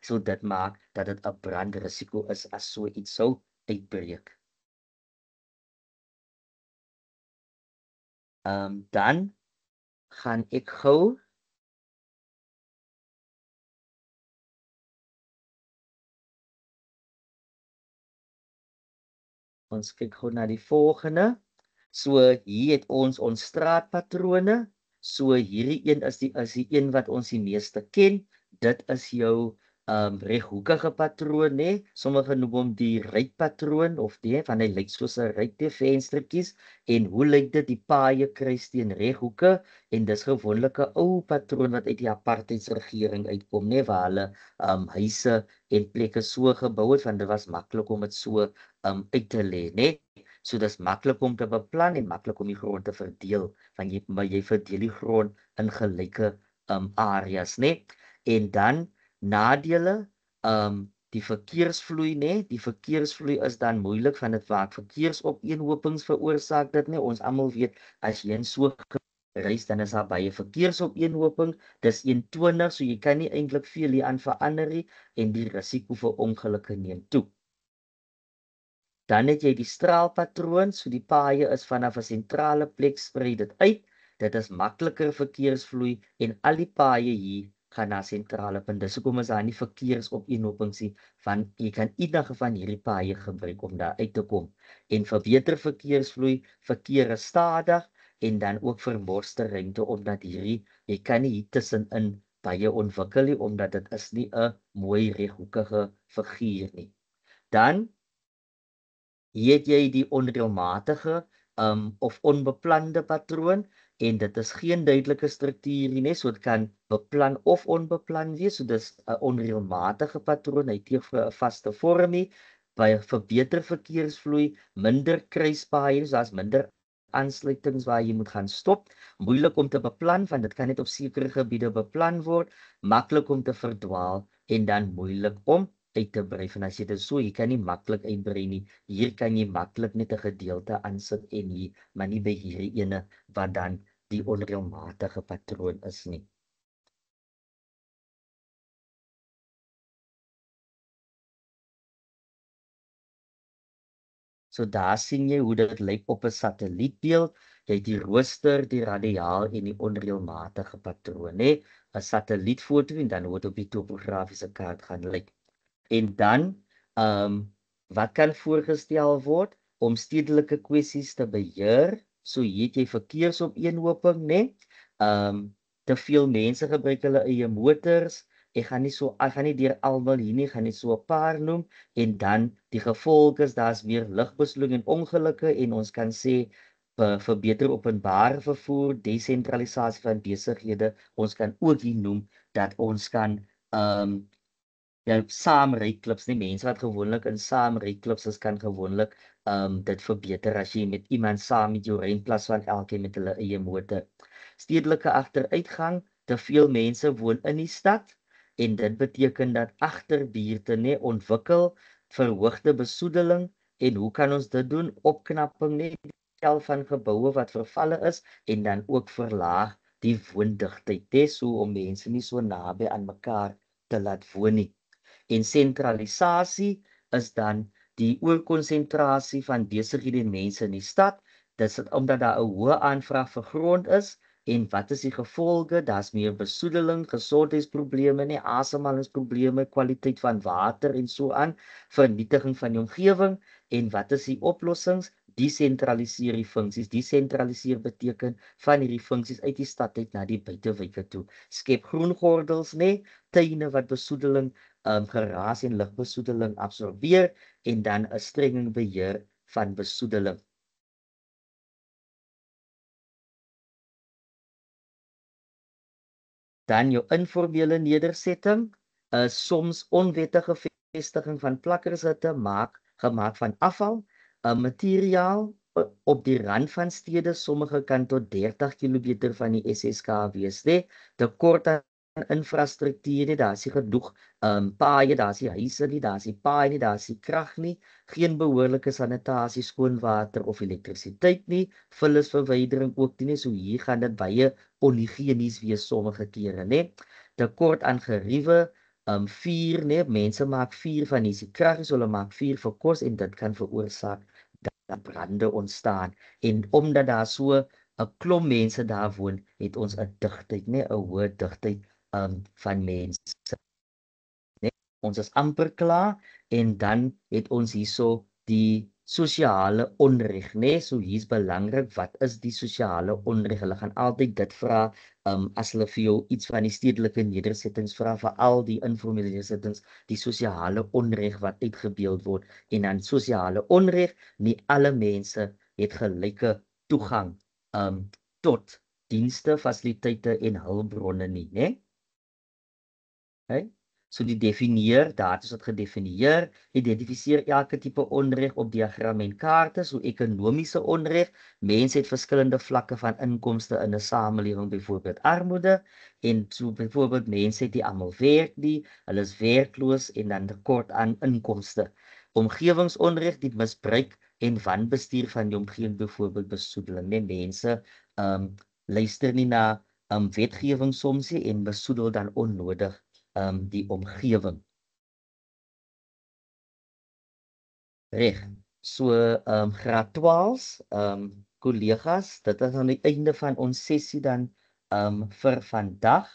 So dit maak dat dit 'n brandrisiko is as so iets sou uitbreek. Dan gaan ek gou ons kyk gou na die volgende. So hier het ons straatpatrone. So hierdie een is die een wat ons die meeste ken. Dit is jou reghoekige patroon, né? Sommige noem hom die ruitpatroon of van hy lyk soos 'n ruitjie venstertjies. En hoe lyk dit? Die paaie kruis teen reghoeke en dis gewoonlik 'n ou patroon wat uit die apartheidsregering uitkom, né? Waar hulle huise en plekke so gebou het want dit was maklik om dit so uit te lê, né? So dis maklik om te beplan en maklik om die grond te verdeel, want jy verdeel die grond in gelyke areas, né? En dan nadele, die verkeersvloei, né? Die verkeersvloei is dan moeilik van dit maak verkeersopeenhopings veroorsaak dit, né? Ons almal weet as jy in so reis dan is daar baie verkeersopeenhoping. Dis 120, so jy kan nie eintlik veel hieraan verander nie en die risiko vir ongelukke neem toe. Dan het jy die straalpatroon, so die paaie is vanaf 'n sentrale plek sprei dit uit. Dit is makliker verkeersvloei en al die paaie hier gaan na sentrale punte. Dis hoekom is daar nie verkeersopeenhopings nie, want jy kan enige van hierdie paaie gebruik om daar uit te kom. En vir beter verkeersvloei, verkeer is stadig en dan ook vermorste ruimte omdat jy kan nie hier tussenin baie ontwikkel nie omdat dit is nie 'n mooi reghoekige figuur nie. Dan hier het jy die onreëlmatige of onbeplande patroon en dit is geen duidelike struktuur nie, so dit kan beplan of onbeplan wees, so dis 'n onreëlmatige patroon, hy het vir 'n vaste vorm nie, vir beter verkeersvloei, minder kruispaaie, so daar's minder aansluitings waar jy moet gaan stop, moeilik om te beplan want dit kan net op sekere gebiede beplan word, maklik om te verdwaal en dan moeilik om uit te brei. En as jy dit so, jy kan nie maklik uitbrei nie. Hier kan jy maklik net 'n gedeelte aansit en hier, maar nie by hierdie ene wat dan die onreëlmatige patroon is nie. So daar sien jy hoe dit lyk op 'n satellietbeeld. Jy het die rooster, die radiaal en die onreëlmatige patroon, né? 'n Satellietfoto en dan hoe dit op die topografiese kaart gaan lyk. En dan, wat kan voorgestel word om stedelike kwessies te beheer? So hier het jy verkeersopeenhoping, né? Te veel mense gebruik hulle eie motors. Ek gaan nie deur almal hier nie, gaan net so 'n paar noem en dan die gevolg is daar's meer lugbesoedeling en ongelukke en ons kan sê vir beter openbare vervoer, desentralisasie van besighede. Ons kan ook hier noem dat ons kan saamryklubs, nie mense wat gewoonlik in saamryklubs is kan gewoonlik dit verbeter as jy met iemand saam met jou ry in plaas van elkeen met hulle eie motor. Stedelike agteruitgang, te veel mense woon in die stad en dit beteken dat agterbuurte ontwikkel verhoogde besoedeling en hoe kan ons dit doen? Opknapping tel van geboue wat vervalle is en dan ook verlaag die woondigtheid, so om mense nie so naby aan mekaar te laat woon nie. En sentralisasie is dan die oorkonsentrasie van besighede en mense in die stad. Dit is omdat daar 'n hoë aanvraag vir grond is en wat is die gevolge? Daar's meer besoedeling, gesondheidsprobleme, asemhalingsprobleme, kwaliteit van water en so aan, vernietiging van die omgewing en wat is die oplossings? Desentraliseer die funksies. Desentraliseer beteken van hierdie funksies uit die stad uit na die buitewyke toe. Skep groengordels, tuine wat besoedeling geraas en lugbesoedeling absorbeer en dan 'n streng beheer van besoedeling. Dan jou informele nedersetting is soms onwettige vestiging van plakkershutte gemaak van afval, 'n materiaal op die rand van stede, sommige kan tot 30 km van die SSK wees, Tekort aan infrastruktuur nie, daar is nie genoeg paaie, daar is nie huise nie, daar is nie paaie nie, daar is nie krag nie, geen behoorlike sanitasie, skoon water of elektrisiteit nie, vullisverwydering ook nie, so hier gaan dit baie onhygiënies wees sommige kere, nê. Tekort aan geriewe, vuur, nê, mense maak vuur van hierdie krag, so hulle maak vuur vir kos en dit kan veroorsaak dat brande ontstaan. En omdat daar so 'n klomp mense daar woon, het ons 'n digtheid, nê, 'n hoë digtheid van mense. Nee, ons is amper klaar en dan het ons hierso die sosiale onreg, nee, so hier's belangrik, wat is die sosiale onreg? Hulle gaan altyd dit vra, as hulle vir jou iets van die stedelike nedersettings vra, vir al die informele nedersettings, die sosiale onreg wat uitgebeeld word en dan sosiale onreg, nie alle mense het gelyke toegang tot dienste, fasiliteite en hulpbronne nie, né? Okay? So die definieer, daar is wat gedefinieer, identifiseer elke tipe onreg op diagram en kaarte, so ekonomiese onreg, mense het verskillende vlakke van inkomste in 'n samelewing, byvoorbeeld armoede, en so byvoorbeeld mense het nie almal werk nie, hulle is werkloos en dan tekort aan inkomste. Omgewingsonreg, die misbruik en wanbestuur van die omgewing, byvoorbeeld besoedeling, nee, mense luister nie na wetgewing soms nie en besoedel dan onnodig die omgewing. Reg. So graad 12, kollegas, dit is aan die einde van ons sessie dan vir vandag.